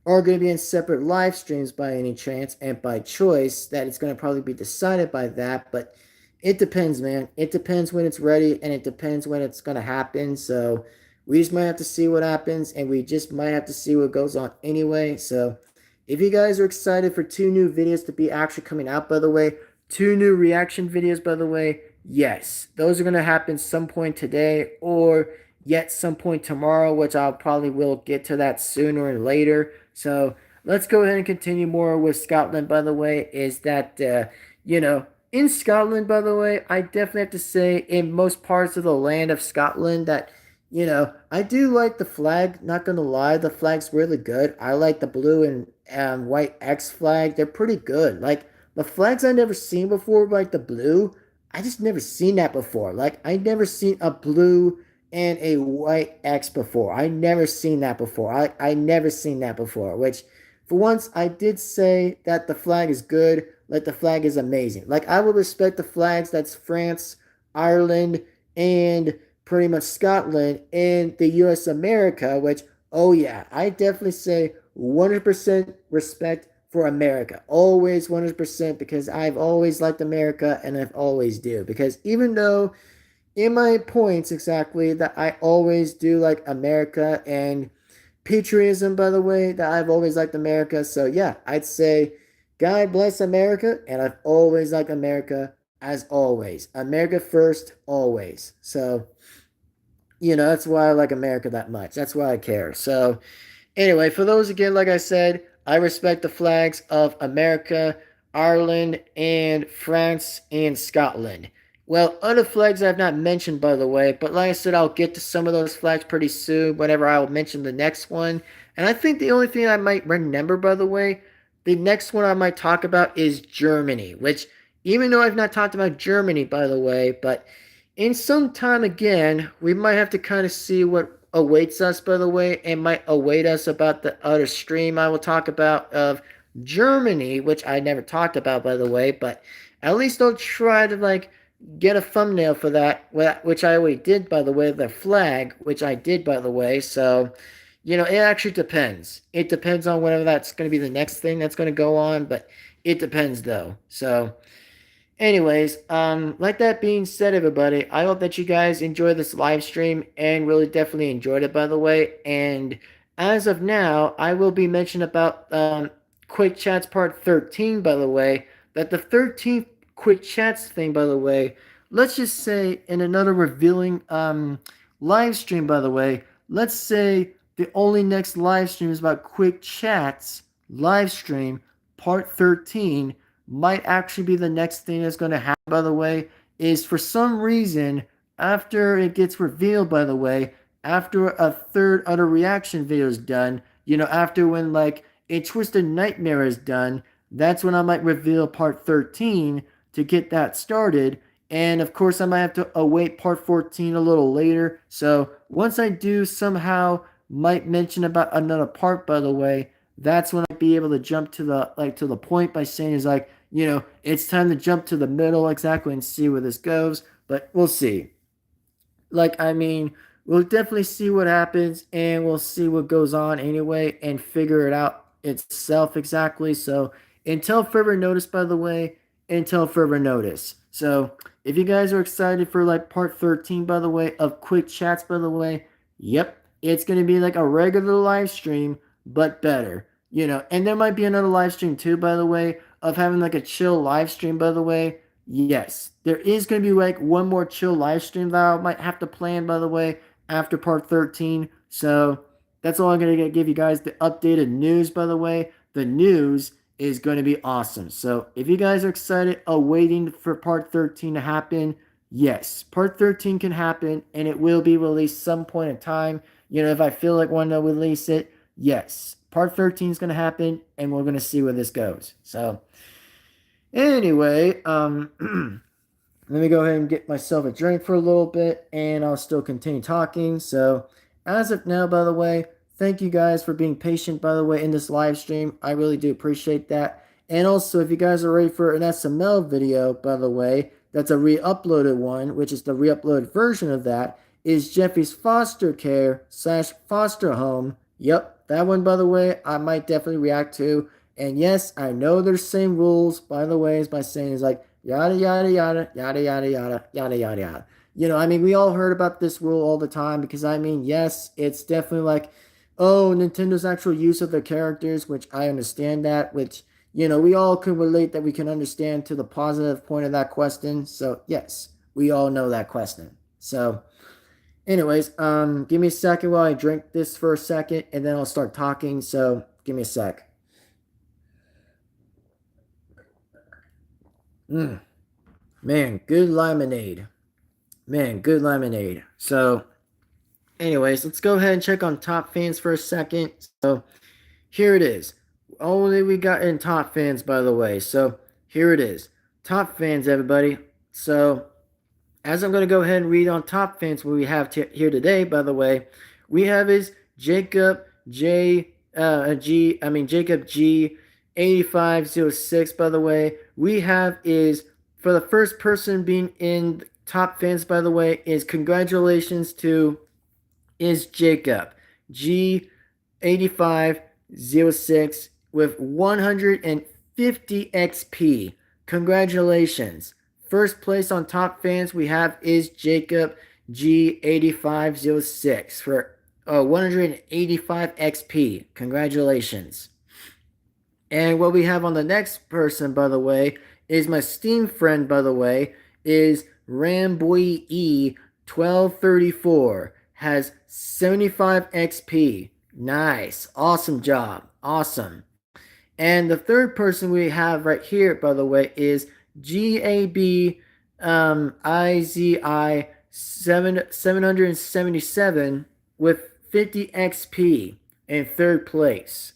are going to be in separate live streams by any chance and by choice that it's going to probably be decided by that, but it depends, man. It depends when it's ready and it depends when it's going to happen. So we just might have to see what happens and we just might have to see what goes on anyway. So if you guys are excited for two new videos to be actually coming out, by the way, two new reaction videos, by the way, yes, those are going to happen some point today or yet some point tomorrow, which I'll probably will get to that sooner or later. So let's go ahead and continue more with Scotland, by the way, is that, in Scotland, by the way, I definitely have to say in most parts of the land of Scotland that, I do like the flag, not gonna lie, the flag's really good. I like the blue and white X flag. They're pretty good. Like, the flags I never seen before, like the blue, I just never seen that before. Like, I never seen a blue and a white X before. I never seen that before. I never seen that before. Which, for once, I did say that the flag is good. Like the flag is amazing. Like I would respect the flags that's France, Ireland, and pretty much Scotland and the U.S. America. Which, oh yeah, I definitely say 100% respect for America. Always 100% because I've always liked America and I've always do. Because even though in my points exactly that I always do like America and patriotism, by the way, that I've always liked America. So yeah, I'd say God bless America, and I've always liked America as always. America first, always. So, that's why I like America that much. That's why I care. So anyway, for those again, like I said, I respect the flags of America, Ireland, and France and Scotland. Well, other flags I've not mentioned, by the way, but like I said, I'll get to some of those flags pretty soon whenever I'll mention the next one. And I think the only thing I might remember, by the way, the next one I might talk about is Germany, which, even though I've not talked about Germany, by the way, but in some time again, we might have to kind of see what awaits us, by the way, and might await us about the other stream I will talk about of Germany, which I never talked about, by the way, but at least I'll try to, like, get a thumbnail for that, which I already did, by the way, the flag, which I did, by the way. So, it actually depends. It depends on whatever that's going to be the next thing that's going to go on, but it depends, though. So, anyways, like that being said, everybody, I hope that you guys enjoy this live stream and really definitely enjoyed it, by the way. And as of now, I will be mentioning about Quick Chats Part 13, by the way. That the 13th Quick Chats thing, by the way, let's just say in another revealing live stream, by the way, let's say the only next live stream is about Quick Chats live stream Part 13 might actually be the next thing that's going to happen, by the way, is for some reason, after it gets revealed, by the way, after a third other reaction video is done, after when, like, a Twisted Nightmare is done, that's when I might reveal part 13 to get that started. And of course, I might have to await part 14 a little later. So once I do somehow might mention about another part, by the way, that's when I'd be able to jump to the point by saying is like, it's time to jump to the middle exactly and see where this goes. But we'll see. Like, I mean, we'll definitely see what happens and we'll see what goes on anyway and figure it out itself exactly. So, until further notice, by the way, until further notice. So, if you guys are excited for like part 13, by the way, of Quick Chats, by the way, yep, it's going to be like a regular live stream, but better. And there might be another live stream too, by the way, of having like a chill live stream, by the way. Yes, there is going to be like one more chill live stream that I might have to plan, by the way, after part 13. So that's all I'm going to give you guys the updated news, by the way. The news is going to be awesome. So if you guys are excited, waiting for part 13 to happen, yes, part 13 can happen and it will be released some point in time. If I feel like wanting to release it, yes, part 13 is going to happen and we're going to see where this goes. So anyway, let me go ahead and get myself a drink for a little bit and I'll still continue talking. So, as of now, by the way, thank you guys for being patient, by the way, in this live stream. I really do appreciate that. And also, if you guys are ready for an SML video, by the way, that's a re-uploaded one, which is the re-uploaded version of that, is Jeffy's Foster Care / Foster Home. Yep, that one, by the way, I might definitely react to. And yes, I know there's same rules, by the way, as by saying is like yada yada yada yada yada yada yada yada yada. I mean, we all heard about this rule all the time because I mean, yes, it's definitely like, oh, Nintendo's actual use of their characters, which I understand that, which we all can relate that we can understand to the positive point of that question. So yes, we all know that question. So anyways, give me a second while I drink this for a second and then I'll start talking. So give me a sec. Man, good lemonade. Man, good lemonade. So, anyways, let's go ahead and check on top fans for a second. So, here it is. Only we got in top fans, by the way. So, here it is. Top fans, everybody. So, as I'm going to go ahead and read on top fans, what we have here today, by the way, we have is Jacob Jacob G 8506, by the way. We have is, for the first person being in top fans, by the way, is congratulations to is Jacob G 8506 with 150 XP. Congratulations. First place on top fans we have is Jacob G 8506 for 185 XP. Congratulations. And what we have on the next person, by the way, is my Steam friend, by the way, is Ramboy E 1234. Has 75 XP. Nice. Awesome job. Awesome. And the third person we have right here, by the way, is GAB IZI 777 with 50 XP in third place.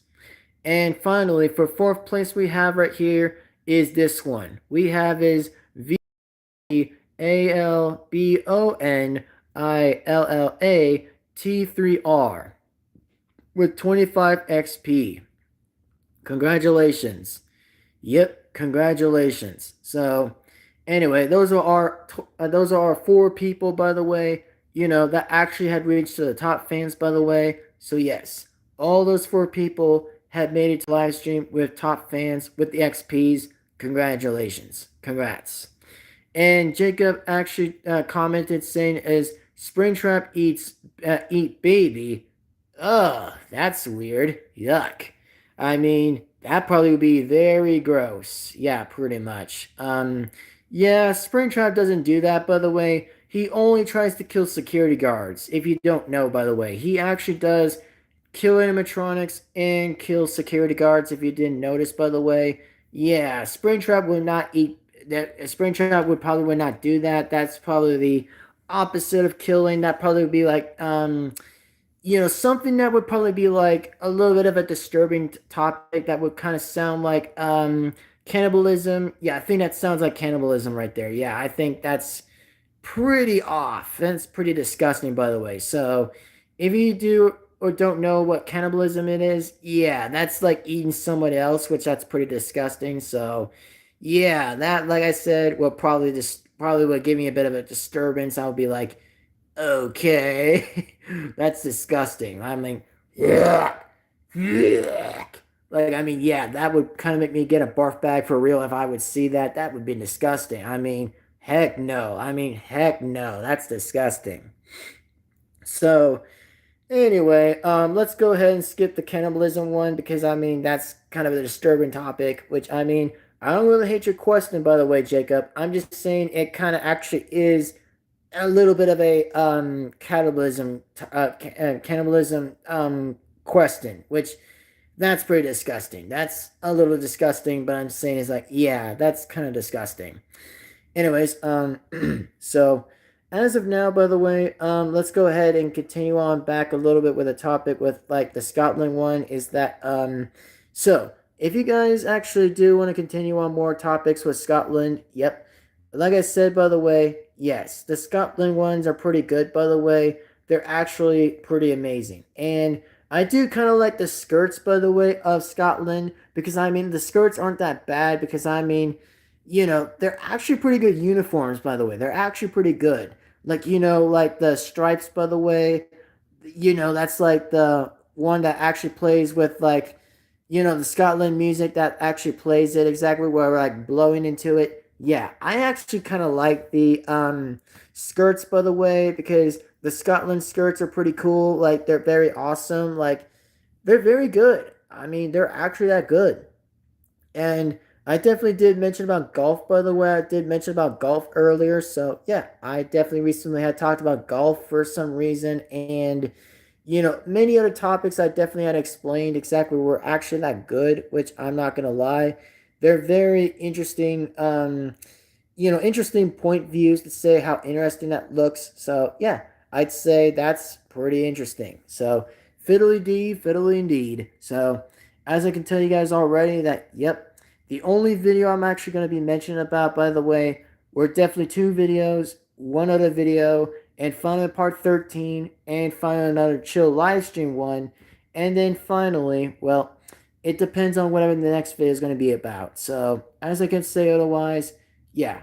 And finally, for fourth place, we have right here is this one. We have is VALBONILLAT3R with 25 XP. Congratulations. Yep, congratulations. So, anyway, those are our four people, by the way. That actually had reached to the top fans, by the way. So yes, all those four people had made it to live stream with top fans with the XPs. Congratulations, congrats. And Jacob actually commented saying, "As Springtrap eat baby." Ugh, that's weird. Yuck. I mean, that probably would be very gross. Yeah, pretty much. Yeah, Springtrap doesn't do that, by the way. He only tries to kill security guards. If you don't know, by the way, he actually does kill animatronics and kill security guards. If you didn't notice, by the way, yeah, Springtrap would not eat that. Springtrap would not do that. That's probably the opposite of killing. That probably would be like something that would probably be like a little bit of a disturbing topic that would kind of sound like cannibalism. Yeah, I think that sounds like cannibalism right there. Yeah, I think that's pretty off. That's pretty disgusting, by the way. So, if you do or don't know what cannibalism it is, yeah, that's like eating someone else, which that's pretty disgusting. So, yeah, that like I said, will probably would give me a bit of a disturbance. I would be like, okay, that's disgusting. I mean, yeah, yeah. Like, I mean, yeah, that would kind of make me get a barf bag for real if I would see that. That would be disgusting. I mean, heck no. I mean, heck no. That's disgusting. So, anyway, let's go ahead and skip the cannibalism one because I mean that's kind of a disturbing topic. Which I mean, I don't really hate your question, by the way, Jacob. I'm just saying it kind of actually is a little bit of a cannibalism question, which that's pretty disgusting. That's a little disgusting, but I'm saying is like, yeah, that's kind of disgusting. Anyways, so as of now, by the way, let's go ahead and continue on back a little bit with a topic with like the Scotland one. Is that so if you guys actually do want to continue on more topics with Scotland, yep. Like I said, by the way, yes, the Scotland ones are pretty good. By the way, they're actually pretty amazing, and I do kind of like the skirts, by the way, of Scotland because I mean the skirts aren't that bad because I mean they're actually pretty good uniforms, by the way. They're actually pretty good. Like, like the stripes, by the way, that's like the one that actually plays with, like, the Scotland music that actually plays it exactly where we're like blowing into it. Yeah, I actually kind of like the skirts, by the way, because the Scotland skirts are pretty cool. Like, they're very awesome. Like, they're very good. I mean, they're actually that good. And I definitely did mention about golf, by the way. I did mention about golf earlier. So, yeah, I definitely recently had talked about golf for some reason. And, many other topics I definitely had explained exactly were actually not good, which I'm not going to lie. They're very interesting, interesting point views to say how interesting that looks. So, yeah, I'd say that's pretty interesting. So, fiddly dee, fiddly indeed. So, as I can tell you guys already, that, yep, the only video I'm actually going to be mentioning about, by the way, were definitely two videos, one other video, and finally part 13, and finally another chill live stream one. And then finally, well, it depends on whatever the next video is going to be about. So, as I can say otherwise, yeah,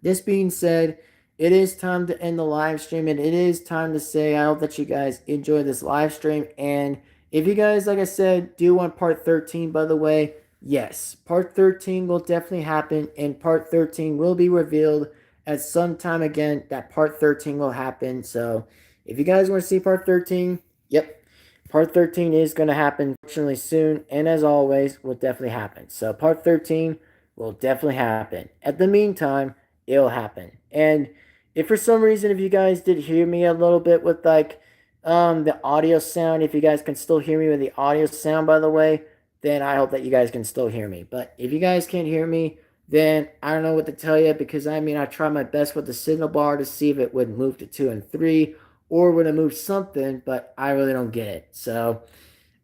this being said, it is time to end the live stream, and it is time to say I hope that you guys enjoy this live stream. And if you guys, like I said, do want part 13, by the way, yes, part 13 will definitely happen, and part 13 will be revealed at some time again. That part 13 will happen. So if you guys want to see part 13, yep, part 13 is going to happen fortunately soon, and as always, will definitely happen. So part 13 will definitely happen. At the meantime, it'll happen. And if for some reason, if you guys did hear me a little bit with like the audio sound, if you guys can still hear me with the audio sound, by the way, then I hope that you guys can still hear me. But if you guys can't hear me, then I don't know what to tell you, because I mean, I tried my best with the signal bar to see if it would move to 2 and 3 or would have moved something, but I really don't get it. So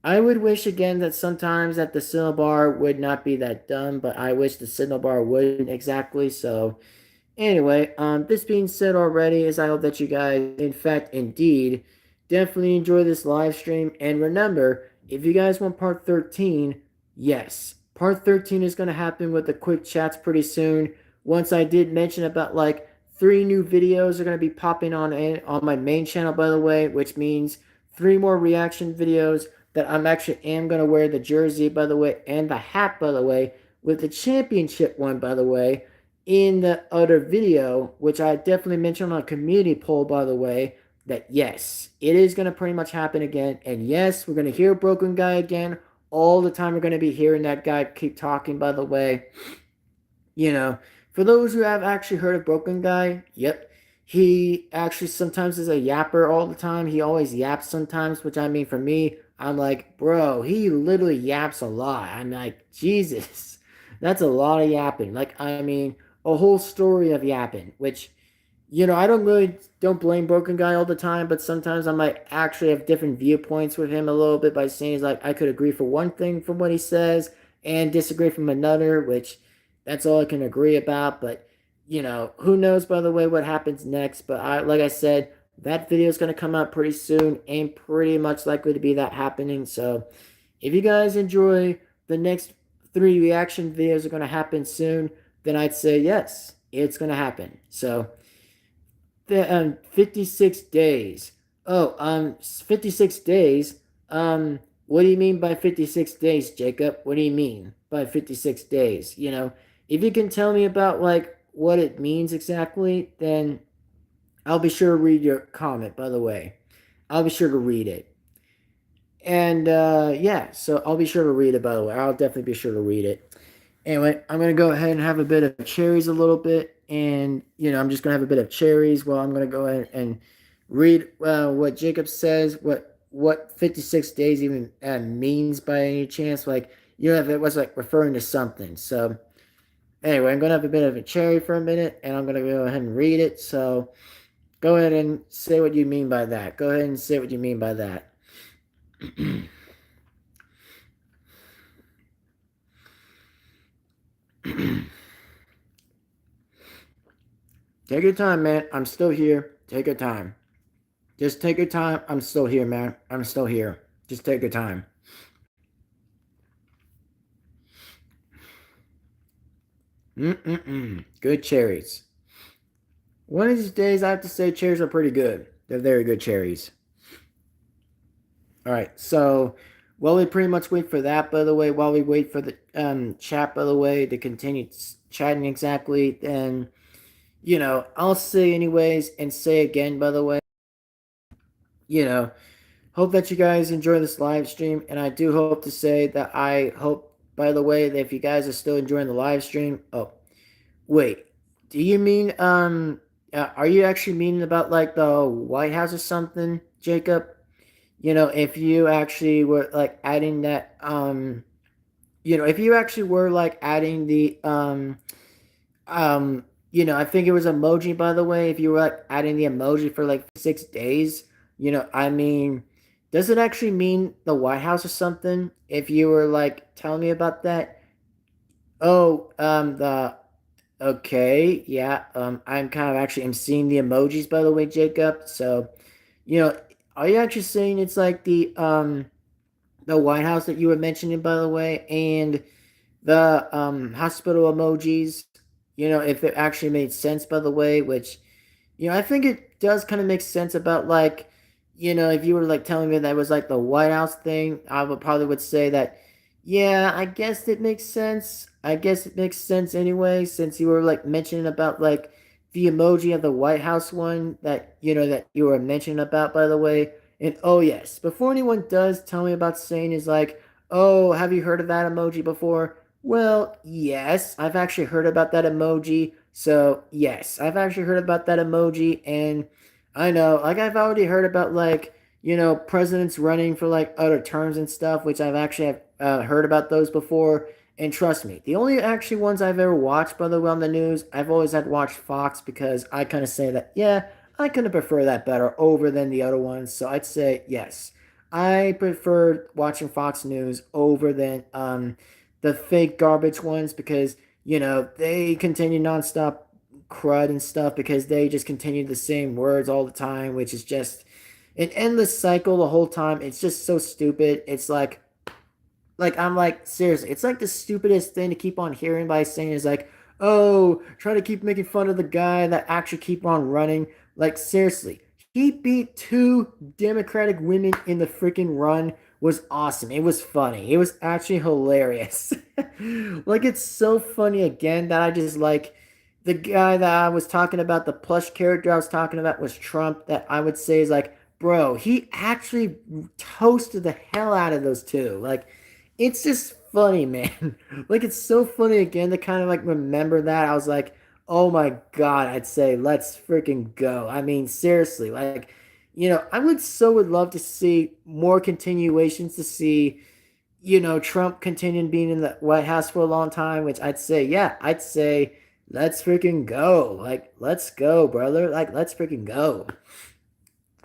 I would wish again that sometimes that the signal bar would not be that dumb, but I wish the signal bar wouldn't exactly. So anyway, this being said already, is I hope that you guys, in fact, indeed, definitely enjoy this live stream. And remember, if you guys want part 13, yes, part 13 is going to happen with the quick chats pretty soon. Once I did mention about like 3 new videos are going to be popping on my main channel, by the way, which means 3 more reaction videos that I'm actually am going to wear the jersey, by the way, and the hat, by the way, with the championship one, by the way, in the other video, which I definitely mentioned on a community poll, by the way, that yes, it is going to pretty much happen again. And yes, we're going to hear Broken Guy again. All the time we're going to be hearing that guy keep talking, by the way. You know, for those who have actually heard of Broken Guy, yep, he actually sometimes is a yapper all the time. He always yaps sometimes, which I mean, for me, I'm like, bro, he literally yaps a lot. I'm like, Jesus, that's a lot of yapping. Like, I mean, a whole story of yapping, which I don't blame Broken Guy all the time, but sometimes I might actually have different viewpoints with him a little bit by saying he's like I could agree for one thing from what he says and disagree from another, which that's all I can agree about. But who knows, by the way, what happens next. But like I said, that video is gonna come out pretty soon and pretty much likely to be that happening. So if you guys enjoy the next 3 reaction videos are gonna happen soon, then I'd say yes, it's gonna happen. So 56 days. Oh, 56 days. What do you mean by 56 days, Jacob? What do you mean by 56 days? If you can tell me about like what it means exactly, then I'll be sure to read your comment, by the way. I'll be sure to read it. And yeah, so I'll be sure to read it, by the way. I'll definitely be sure to read it. Anyway, I'm gonna go ahead and have a bit of cherries a little bit, and I'm just gonna have a bit of cherries while I'm gonna go ahead and read what Jacob says, what 56 days even means by any chance, like if it was like referring to something. So anyway, I'm gonna have a bit of a cherry for a minute, and I'm gonna go ahead and read it. So go ahead and say what you mean by that. Go ahead and say what you mean by that. Take your time, man. I'm still here. Take your time. Just take your time. I'm still here, man. I'm still here. Just take your time. Good cherries. One of these days, I have to say, cherries are pretty good. They're very good cherries. All right, so while we pretty much wait for that, by the way, while we wait for the chat, by the way, to continue chatting exactly, then I'll say anyways and say again, by the way, hope that you guys enjoy this live stream, and I do hope to say that I hope, by the way, that if you guys are still enjoying the live stream, oh, wait, do you mean are you actually meaning about like the White House or something, Jacob? If you actually were like adding that if you actually were like adding the I think it was emoji, by the way, if you were like adding the emoji for like 6 days, I mean, does it actually mean the White House or something? If you were like telling me about that? Oh, the okay, yeah. I'm kind of actually I'm seeing the emojis, by the way, Jacob. So, you know, are you actually saying it's like the White House that you were mentioning, by the way, and the hospital emojis? If it actually made sense, by the way, which I think it does kind of make sense about like, if you were like telling me that was like the White House thing, I would probably would say that, yeah, I guess it makes sense. I guess it makes sense anyway, since you were like mentioning about like the emoji of the White House one that that you were mentioning about, by the way. And oh yes, before anyone does tell me about saying is like, oh, have you heard of that emoji before? Well, yes, I've actually heard about that emoji. So, yes, I've actually heard about that emoji, and I know, like, I've already heard about, like, presidents running for, like, other terms and stuff, which I've actually have, heard about those before. And trust me, the only actually ones I've ever watched, by the way, on the news, I've always had to watch Fox because I kind of say that, yeah, I kind of prefer that better over than the other ones. So I'd say yes. I prefer watching Fox News over than the fake garbage ones because, they continue nonstop crud and stuff because they just continue the same words all the time, which is just an endless cycle the whole time. It's just so stupid. It's like I'm like seriously, it's like the stupidest thing to keep on hearing by saying is like, oh, try to keep making fun of the guy that actually keep on running. Like seriously, he beat two Democratic women in the freaking run. Was awesome. It was funny. It was actually hilarious. Like it's so funny again that I just like the guy that I was talking about, the plush character I was talking about was Trump. That I would say is like, bro, he actually toasted the hell out of those two. Like it's just funny, man. Like it's so funny again to kind of like remember that. I was like, oh my god, I'd say let's freaking go. I mean, seriously, like, I would love to see more continuations to see, Trump continuing being in the White House for a long time, which I'd say, yeah, I'd say let's freaking go. Like, let's go, brother. Like, let's freaking go.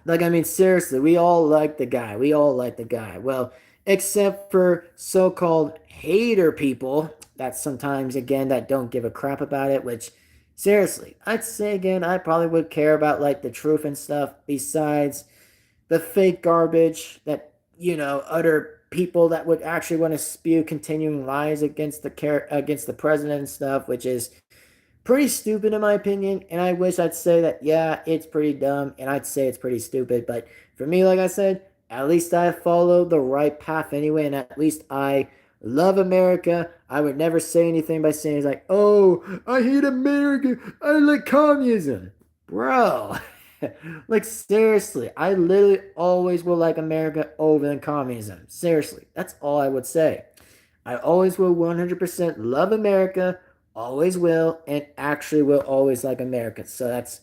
Like, I mean, seriously, we all like the guy. We all like the guy. Well, except for so called hater people that sometimes, again, that don't give a crap about it, which, seriously, I'd say again, I probably would care about, like, the truth and stuff besides the fake garbage that, other people that would actually want to spew continuing lies against against the president and stuff, which is pretty stupid in my opinion. And I wish I'd say that, yeah, it's pretty dumb. And I'd say it's pretty stupid. But for me, like I said, at least I followed the right path anyway. And at least I love America. I would never say anything by saying, it's like, oh, I hate America. I like communism. Bro. Like, seriously, I literally always will like America over than communism. Seriously, that's all I would say. I always will 100% love America, always will, and actually will always like America. So that's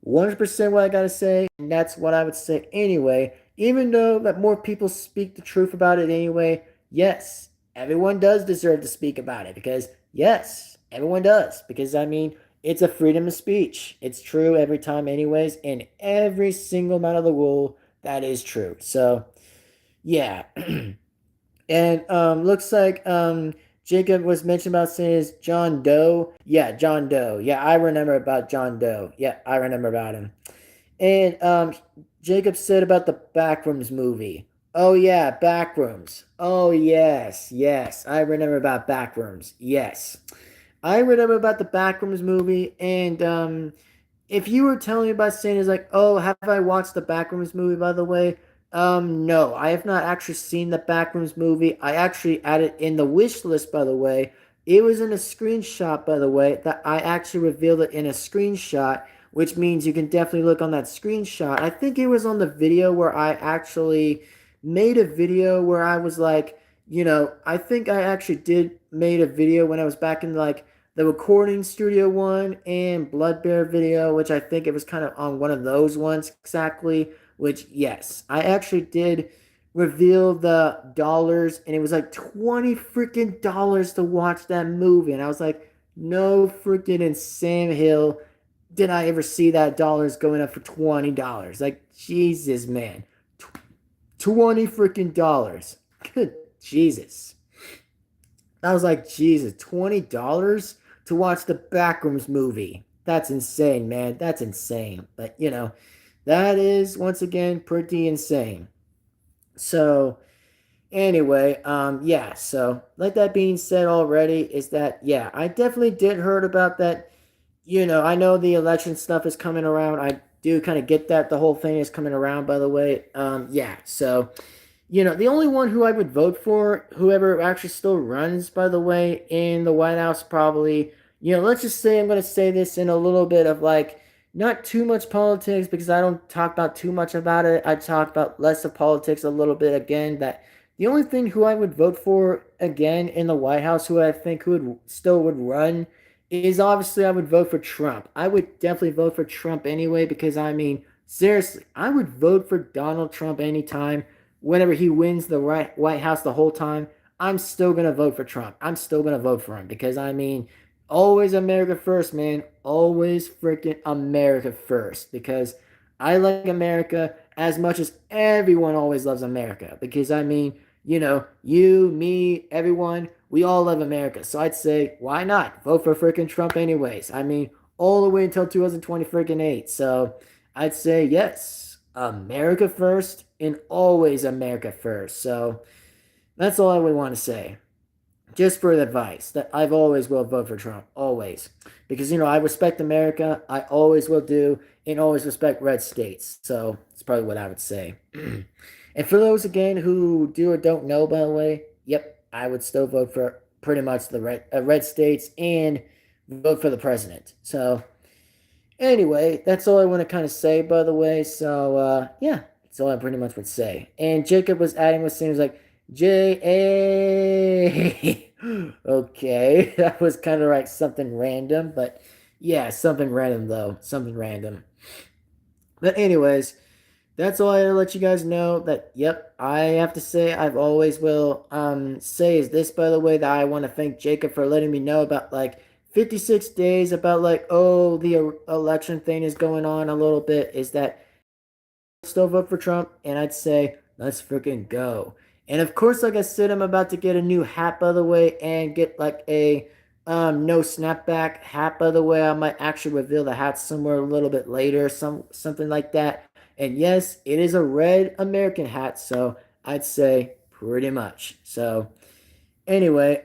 100% what I gotta say, and that's what I would say anyway. Even though that more people speak the truth about it anyway, yes, everyone does deserve to speak about it because, yes, everyone does. Because, I mean, it's a freedom of speech. It's true every time, anyways, and every single amount of the rule that is true. So, yeah. And looks like Jacob was mentioned about saying is John Doe. Yeah, John Doe. Yeah, I remember about John Doe. Yeah, I remember about him. And Jacob said about the Backrooms movie. Oh yeah, Backrooms. Oh yes, yes. I remember about Backrooms. Yes. I remember about the Backrooms movie and if you were telling me about saying is like, oh, have I watched the Backrooms movie by the way? No, I have not actually seen the Backrooms movie. I actually added in the wish list by the way. It was in a screenshot by the way that I actually revealed it in a screenshot, which means you can definitely look on that screenshot. I think it was on the video where I actually made a video where I was like, I think I actually did made a video when I was back in like the recording studio one and Blood Bear video, which I think it was kind of on one of those ones exactly. Which yes, I actually did reveal the dollars, and it was like 20 freaking dollars to watch that movie, and I was like, no freaking insane hill did I ever see that dollars going up for $20. Like Jesus, man, 20 freaking dollars. Good Jesus. I was like, Jesus, $20 to watch the Backrooms movie. That's insane, man. That's insane. But, that is, once again, pretty insane. So, anyway, yeah. So, like that being said already, is that, yeah, I definitely did heard about that. I know the election stuff is coming around. I do kind of get that the whole thing is coming around, by the way. Yeah. So, the only one who I would vote for, whoever actually still runs, by the way, in the White House, probably, let's just say I'm going to say this in a little bit of like, not too much politics because I don't talk about too much about it. I talk about less of politics a little bit again. That the only thing who I would vote for again in the White House, who I think who would still would run, is obviously I would vote for Trump. I would definitely vote for Trump anyway because I mean, seriously, I would vote for Donald Trump anytime whenever he wins the White House the whole time. I'm still gonna vote for Trump. I'm still gonna vote for him because I mean, always America first, man. Always freaking America first because I like America as much as everyone always loves America because I mean, you, me, everyone, we all love America. So I'd say, why not vote for freaking Trump anyways? I mean, all the way until 2020 freaking 8. So I'd say yes, America first and always America first. So that's all I would want to say. Just for advice, that I've always will vote for Trump, always, because I respect America. I always will do, and always respect red states. So that's probably what I would say. And for those again who do or don't know, by the way, yep, I would still vote for pretty much the red states and vote for the president. So anyway, that's all I want to kind of say, by the way. So, yeah, that's all I pretty much would say. And Jacob was adding with things like J A. Okay, that was kind of like something random, but yeah, something random though. Something random. But, anyways, that's all I had to let you guys know that, yep, I have to say, I've always will say is this, by the way, that I want to thank Jacob for letting me know about like 56 days about like, oh, the election thing is going on a little bit, is that still vote for Trump, and I'd say let's freaking go. And of course, like I said, I'm about to get a new hat, by the way, and get like a no snapback hat, by the way. I might actually reveal the hat somewhere a little bit later, something like that. And yes, it is a red American hat, so I'd say pretty much. So anyway,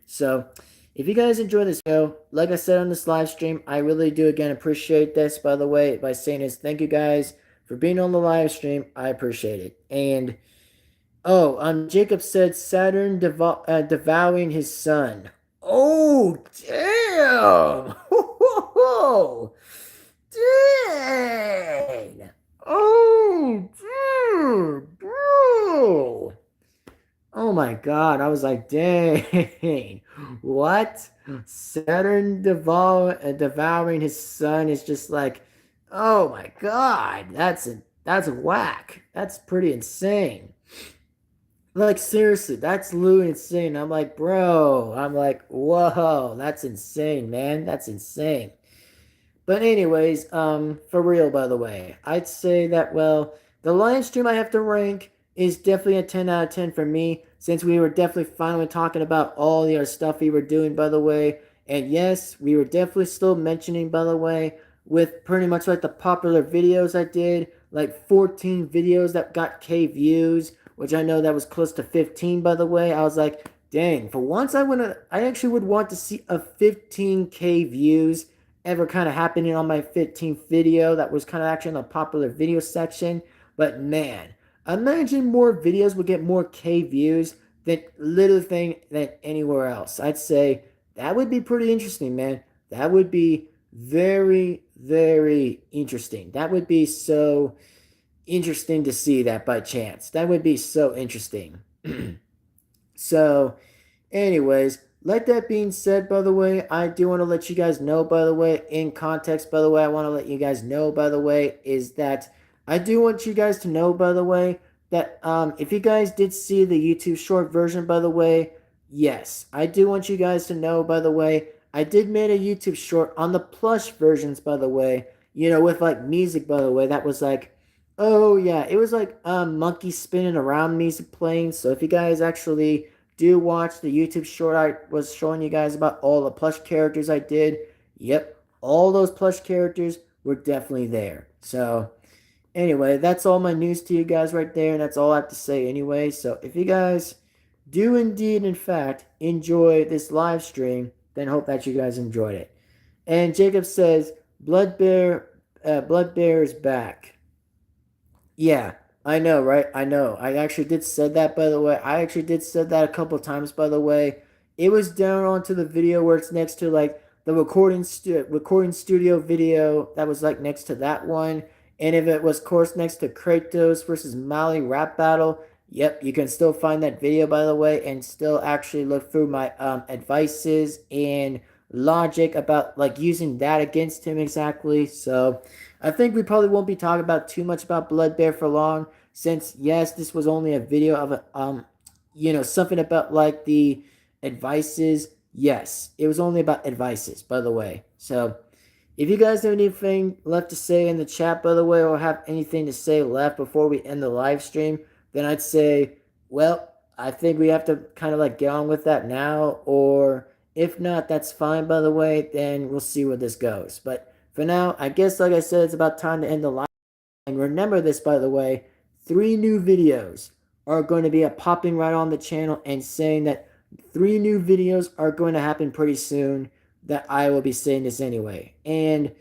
so if you guys enjoy this video, like I said on this live stream, I really do again appreciate this, by the way, by saying this. Thank you guys for being on the live stream. I appreciate it. And oh, Jacob said Saturn devouring his son. Oh, damn! Dang! Oh, dude, bro! Oh my god, I was like, dang, what? Saturn devouring his son is just like, oh my god, that's a whack. That's pretty insane. Like seriously, that's literally insane. I'm like, bro, I'm like, whoa, that's insane, man. That's insane. But anyways, for real, by the way, I'd say that, well, the live stream I have to rank is definitely a 10 out of 10 for me, since we were definitely finally talking about all the other stuff we were doing, by the way. And yes, we were definitely still mentioning, by the way, with pretty much like the popular videos I did, like 14 videos that got K views, which I know that was close to 15, by the way. I was like, dang, for once I actually would want to see a 15K views ever kind of happening on my 15th video that was kind of actually in the popular video section. But man, imagine more videos would get more K views than little thing than anywhere else. I'd say that would be pretty interesting, man. That would be very, very interesting. That would be so interesting to see that by chance. That would be so interesting. So, anyways, like that being said, by the way, I do want to let you guys know, by the way, in context, by the way, I want to let you guys know, by the way, is that I do want you guys to know, by the way, that if you guys did see the YouTube short version, by the way, yes, I do want you guys to know, by the way, I did make a YouTube short on the plush versions, by the way, with like music, by the way, that was like, oh yeah, it was like monkey spinning around music playing. So if you guys actually do watch the YouTube short I was showing you guys about all the plush characters I did, yep, all those plush characters were definitely there. So anyway, that's all my news to you guys right there, and that's all I have to say anyway. So if you guys do indeed, in fact, enjoy this live stream, then hope that you guys enjoyed it. And Jacob says, Blood Bear is back. Yeah, I know, right? I know. I actually did said that, by the way. I actually did said that a couple times, by the way. It was down onto the video where it's next to like the recording studio video that was like next to that one. And if it was, of course, next to Kratos versus Mali rap battle, yep, you can still find that video, by the way, and still actually look through my advices and logic about like using that against him exactly. So I think we probably won't be talking about too much about Blood Bear for long, since yes, this was only a video of something about like the advices. Yes, it was only about advices, by the way. So if you guys have anything left to say in the chat, by the way, or have anything to say left before we end the live stream, then I'd say, well, I think we have to kind of like get on with that now, or if not, that's fine, by the way, then we'll see where this goes. But for now, I guess, like I said, it's about time to end the live. And remember this, by the way, 3 new videos are going to be popping right on the channel, and saying that 3 new videos are going to happen pretty soon, that I will be saying this anyway. And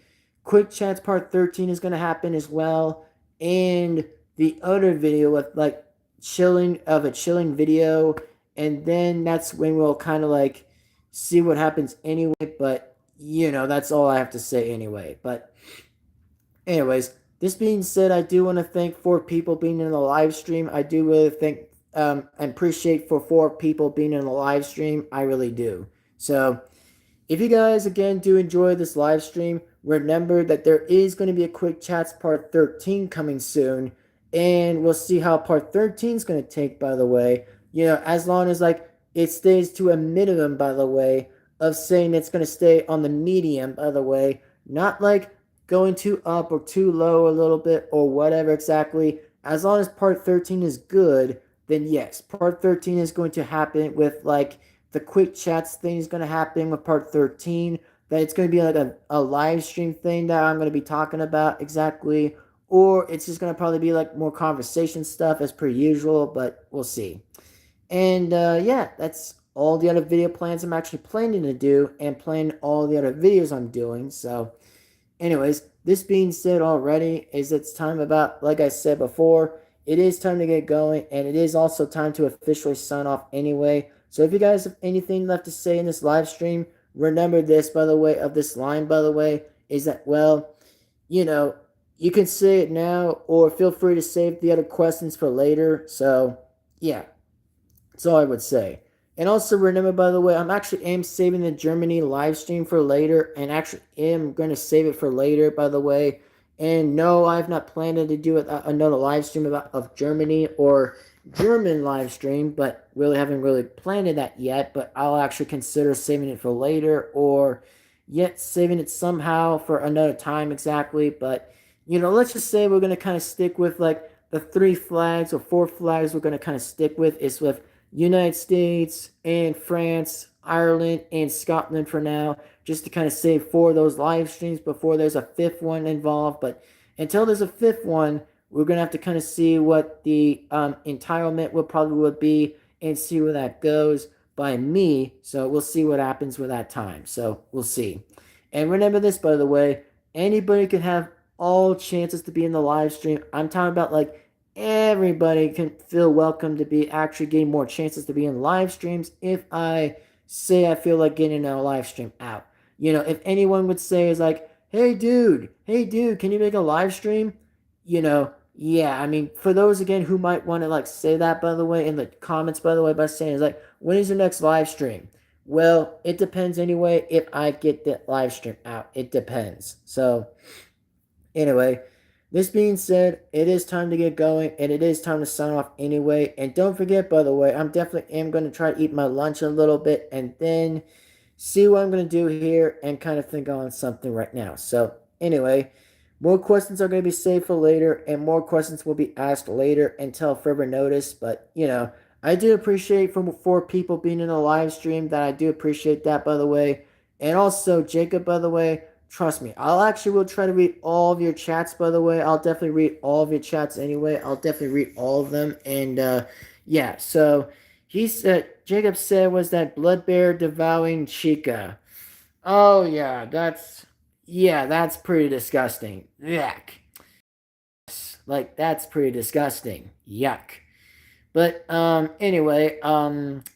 Quick Chats Part 13 is going to happen as well. And the other video with like a chilling video. And then that's when we'll kind of like see what happens anyway. But, that's all I have to say anyway. But anyways, this being said, I do want to thank 4 people being in the live stream. I do really thank and appreciate for 4 people being in the live stream. I really do. So if you guys again do enjoy this live stream, remember that there is going to be a Quick Chats Part 13 coming soon, and we'll see how Part 13 is going to take, by the way. As long as like it stays to a minimum, by the way, of saying it's going to stay on the medium, by the way, not like going too up or too low a little bit or whatever exactly. As long as Part 13 is good, then yes, Part 13 is going to happen with like the quick chats thing is going to happen with Part 13. That it's going to be like a live stream thing that I'm going to be talking about exactly. Or it's just going to probably be like more conversation stuff as per usual, but we'll see. And yeah, that's all the other video plans I'm actually planning to do, and plan all the other videos I'm doing. So anyways, this being said already, is it's time about, like I said before, it is time to get going, and it is also time to officially sign off anyway. So if you guys have anything left to say in this live stream, remember this, by the way, of this line, by the way, is that, well, you can say it now, or feel free to save the other questions for later. So, yeah, that's all I would say. And also remember, by the way, I'm actually am saving the Germany live stream for later, and actually am going to save it for later, by the way. And no, I've not planned to do another live stream of Germany or German live stream, but really haven't really planned that yet. But I'll actually consider saving it for later, or yet saving it somehow for another time exactly. But let's just say we're going to kind of stick with like the 3 flags or 4 flags we're going to kind of stick with is with United States and France, Ireland, and Scotland for now, just to kind of save 4 of those live streams before there's a 5th one involved. But until there's a 5th one, we're going to have to kind of see what the entitlement will probably would be, and see where that goes by me. So we'll see what happens with that time. So we'll see. And remember this, by the way, anybody can have all chances to be in the live stream. I'm talking about like everybody can feel welcome to be actually getting more chances to be in live streams if I say I feel like getting a live stream out. If anyone would say is like, hey dude, can you make a live stream? Yeah, I mean, for those again who might want to like say that, by the way, in the comments, by the way, by saying is like, when is your next live stream? Well, it depends anyway if I get the live stream out. It depends. So anyway, this being said, it is time to get going, and it is time to sign off anyway. And don't forget, by the way, I'm definitely am going to try to eat my lunch a little bit, and then see what I'm going to do here, and kind of think on something right now. So anyway, more questions are going to be saved for later, and more questions will be asked later until further notice. But, I do appreciate from 4 people being in the live stream. That I do appreciate that, by the way. And also, Jacob, by the way, trust me, will try to read all of your chats, by the way. I'll definitely read all of your chats anyway. I'll definitely read all of them. And, yeah, so Jacob said was that Blood Bear devouring Chica. Oh, yeah, that's pretty disgusting. Yuck. Like, that's pretty disgusting. Yuck. But anyway,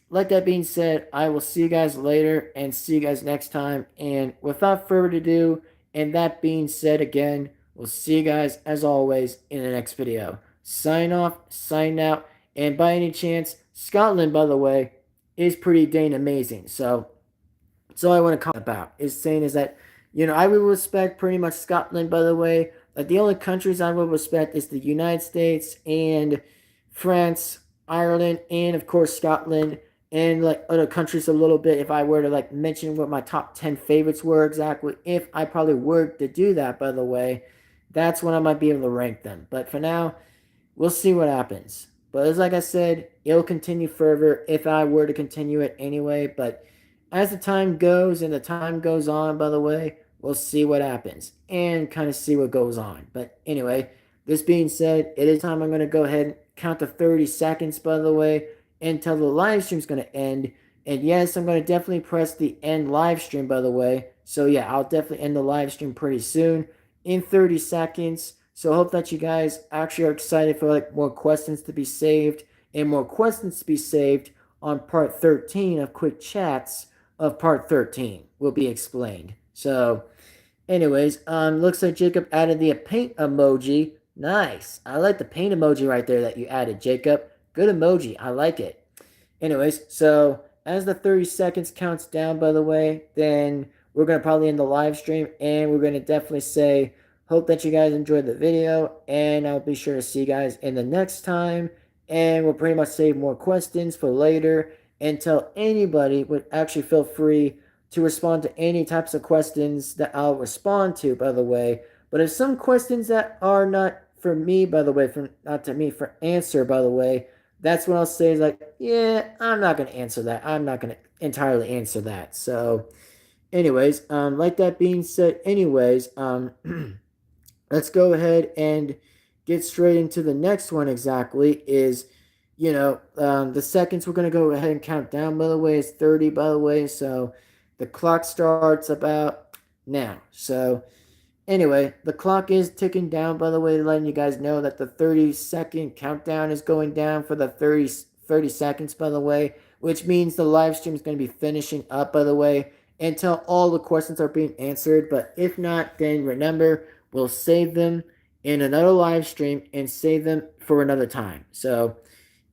like that being said, I will see you guys later, and see you guys next time. And without further ado, and that being said again, we'll see you guys as always in the next video. Sign off, sign out, and by any chance, Scotland, by the way, is pretty dang amazing. So that's all I want to comment about, is saying is that, I will respect pretty much Scotland, by the way. Like, the only countries I will respect is the United States and France, Ireland, and of course Scotland, and like other countries a little bit. If I were to like mention what my top 10 favorites were exactly, if I probably were to do that, by the way, that's when I might be able to rank them. But for now, we'll see what happens. But as like I said, it'll continue further if I were to continue it anyway. But as the time goes and the time goes on, by the way, we'll see what happens and kind of see what goes on. But anyway, this being said, it is time. I'm going to go ahead and count to 30 seconds, by the way, until the live stream's going to end. And yes, I'm going to definitely press the end live stream, by the way. So yeah, I'll definitely end the live stream pretty soon in 30 seconds. So I hope that you guys actually are excited for like more questions to be saved and more questions to be saved on part 13 of quick chats of part 13 will be explained. So anyways, looks like Jacob added the paint emoji. Nice. I like the paint emoji right there that you added, Jacob. Good emoji. I like it. Anyways, so as the 30 seconds counts down, by the way, then we're going to probably end the live stream and we're going to definitely say, hope that you guys enjoyed the video, and I'll be sure to see you guys in the next time. And we'll pretty much save more questions for later and tell anybody would actually feel free to respond to any types of questions that I'll respond to, by the way. But if some questions that are not for me, by the way, for not to me, for answer, by the way, that's when I'll say is like, yeah, I'm not gonna answer that. I'm not gonna entirely answer that. So, anyways, like that being said, anyways, let's go ahead and get straight into the next one. Exactly is, the seconds we're gonna go ahead and count down. By the way, is 30. By the way, so the clock starts about now. So anyway, the clock is ticking down, by the way, letting you guys know that the 30-second countdown is going down for the 30 seconds, by the way, which means the live stream is going to be finishing up, by the way, until all the questions are being answered. But if not, then remember, we'll save them in another live stream and save them for another time. So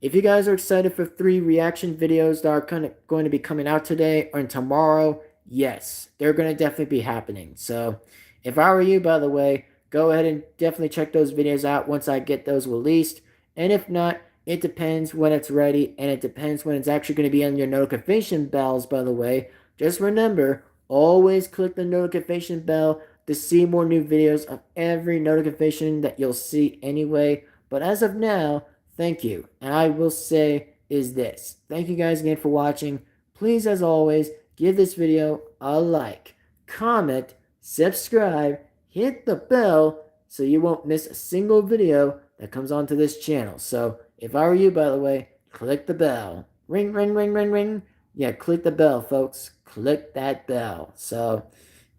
if you guys are excited for 3 reaction videos that are kind of going to be coming out today or tomorrow, yes, they're going to definitely be happening. So if I were you, by the way, go ahead and definitely check those videos out once I get those released. And if not, it depends when it's ready, and it depends when it's actually going to be on your notification bells, by the way. Just remember, always click the notification bell to see more new videos of every notification that you'll see anyway. But as of now, thank you. And I will say is this. Thank you guys again for watching. Please, as always, give this video a like, comment, subscribe, hit the bell so you won't miss a single video that comes onto this channel. So if I were you, by the way, click the bell. Ring, ring, ring, ring, ring. Yeah, click the bell, folks. Click that bell. So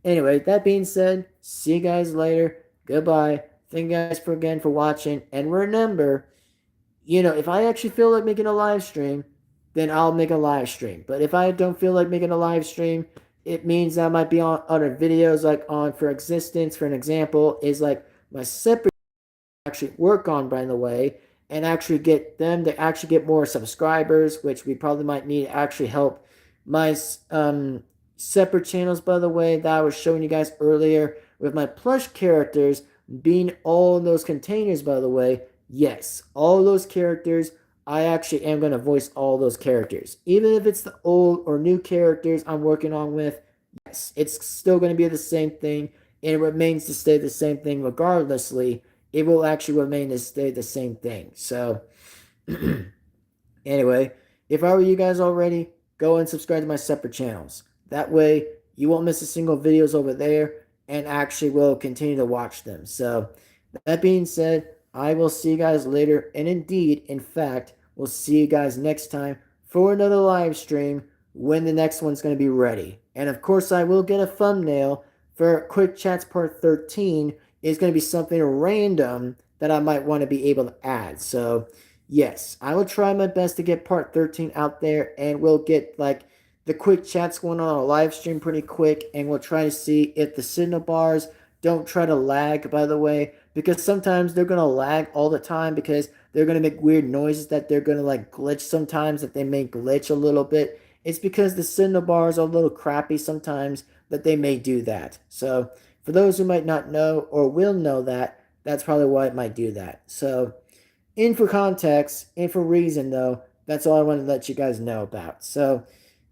anyway, that being said, see you guys later. Goodbye. Thank you guys again for watching. And remember, if I actually feel like making a live stream, then I'll make a live stream. But if I don't feel like making a live stream, it means I might be on other videos, like on For Existence, for an example, is like my separate actually work on, by the way, and actually get them to actually get more subscribers, which we probably might need to actually help my separate channels, by the way, that I was showing you guys earlier with my plush characters being all in those containers, by the way. Yes, all those characters, I actually am going to voice all those characters. Even if it's the old or new characters I'm working on with, yes, it's still going to be the same thing, and it remains to stay the same thing regardlessly. It will actually remain to stay the same thing. So, anyway, if I were you guys already, go and subscribe to my separate channels. That way, you won't miss a single videos over there, and actually will continue to watch them. So, that being said, I will see you guys later, and indeed, in fact, we'll see you guys next time for another live stream when the next one's going to be ready. And of course, I will get a thumbnail for Quick Chats Part 13. It's going to be something random that I might want to be able to add. So, yes, I will try my best to get Part 13 out there, and we'll get like the quick chats going on a live stream pretty quick, and we'll try to see if the signal bars don't try to lag, by the way, because sometimes they're going to lag all the time because they're going to make weird noises that they're going to like glitch sometimes, that they may glitch a little bit. It's because the signal bars are a little crappy sometimes that they may do that. So for those who might not know or will know that, that's probably why it might do that. So in for context, in for reason though. That's all I wanted to let you guys know about. So,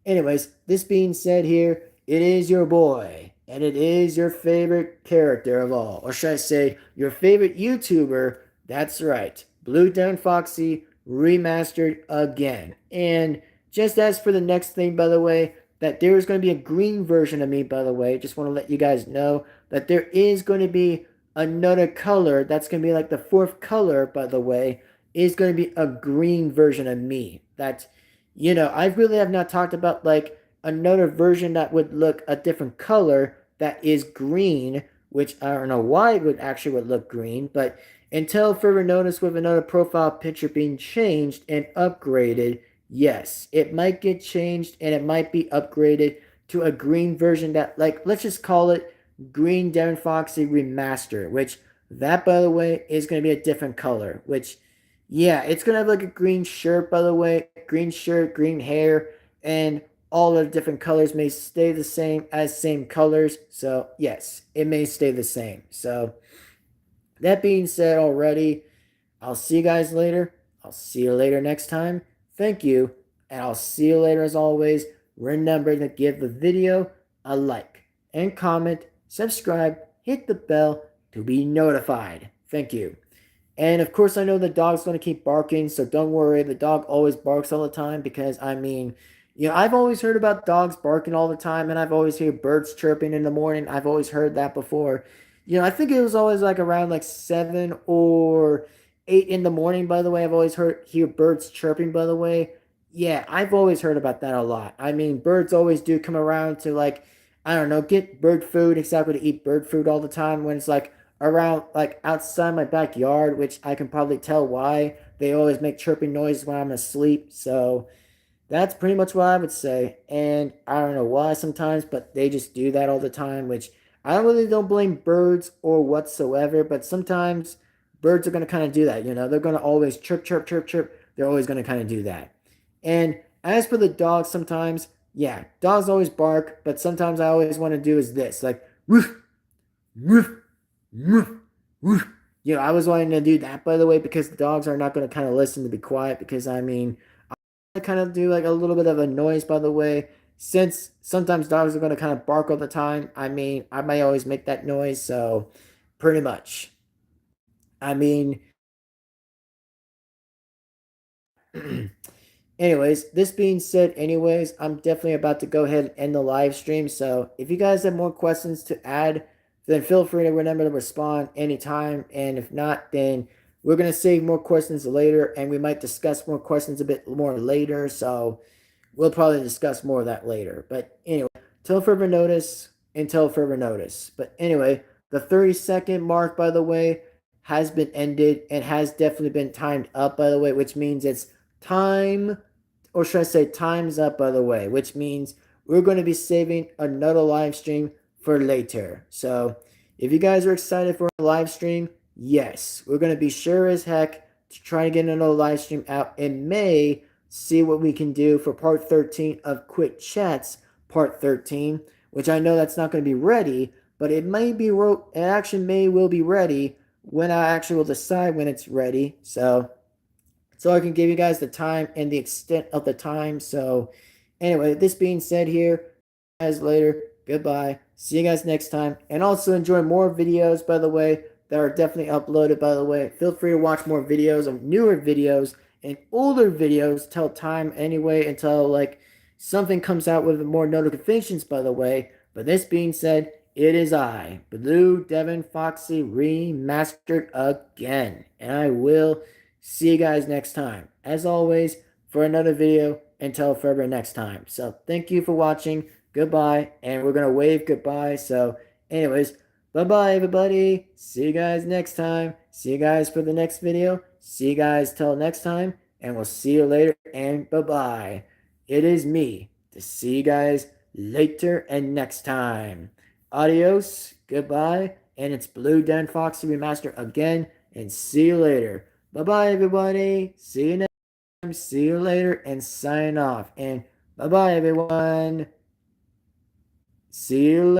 anyways, this being said here, it is your boy, and it is your favorite character of all, or should I say, your favorite YouTuber. That's right, Blue Devin-Foxy remastered again. And just as for the next thing, by the way, that there is going to be a green version of me, by the way. Just want to let you guys know that there is going to be another color that's going to be like the fourth color, by the way, is going to be a green version of me. That, I really have not talked about like another version that would look a different color that is green, which I don't know why it would actually would look green, but until further notice with another profile picture being changed and upgraded, yes, it might get changed and it might be upgraded to a green version that, like, let's just call it Green Devin-Foxy Remaster, which that, by the way, is going to be a different color, which, yeah, it's going to have like a green shirt, by the way, green shirt, green hair, and all the different colors may stay the same as same colors. So, yes, it may stay the same. So, that being said already, I'll see you guys later. I'll see you later next time. Thank you, and I'll see you later as always. Remember to give the video a like and comment, subscribe, hit the bell to be notified. Thank you. And of course, I know the dog's going to keep barking, so don't worry. The dog always barks all the time because, I mean, I've always heard about dogs barking all the time, and I've always heard birds chirping in the morning. I've always heard that before. I think it was always like around like 7 or 8 in the morning, by the way. I've always hear birds chirping, by the way. Yeah, I've always heard about that a lot. I mean, birds always do come around to, like, I don't know, get bird food, exactly, to eat bird food all the time when it's like around like outside my backyard, which I can probably tell why. They always make chirping noises when I'm asleep. So that's pretty much what I would say. And I don't know why sometimes, but they just do that all the time, which I really don't blame birds or whatsoever, but sometimes birds are going to kind of do that. They're going to always chirp, chirp, chirp, chirp. They're always going to kind of do that. And as for the dogs, sometimes, yeah, dogs always bark, but sometimes I always want to do is this, like, woof, woof, woof, woof. I was wanting to do that, by the way, because the dogs are not going to kind of listen to be quiet, because, I mean, I kind of do like a little bit of a noise, by the way, since sometimes dogs are going to kind of bark all the time. I mean, I might always make that noise, so pretty much. I mean, anyways, this being said, anyways, I'm definitely about to go ahead and end the live stream. So if you guys have more questions to add, then feel free to remember to respond anytime. And if not, then we're going to save more questions later, and we might discuss more questions a bit more later. So we'll probably discuss more of that later. But anyway, till further notice, until further notice. But anyway, the 30-second mark, by the way, has been ended and has definitely been timed up, by the way, which means it's time, or should I say time's up, by the way, which means we're going to be saving another live stream for later. So if you guys are excited for a live stream, yes, we're going to be sure as heck to try to get another live stream out in May. See what we can do for part 13 of Quick Chats, part 13, which I know that's not going to be ready, but it will be ready when I actually will decide when it's ready. So I can give you guys the time and the extent of the time. So anyway, this being said here, guys later. Goodbye. See you guys next time. And also enjoy more videos, by the way, that are definitely uploaded, by the way. Feel free to watch more videos of newer videos and older videos till time anyway, until like something comes out with more notifications, by the way. But this being said, it is I, Blue Devin-Foxy remastered again. And I will see you guys next time. As always, for another video, until further next time. So thank you for watching. Goodbye. And we're going to wave goodbye. So anyways, bye-bye, everybody. See you guys next time. See you guys for the next video. See you guys till next time. And we'll see you later. And bye-bye. It is me to see you guys later and next time. Adios. Goodbye. And it's Blue Devin-Foxy Remaster again. And see you later. Bye-bye, everybody. See you next time. See you later. And sign off. And bye-bye, everyone. See you later.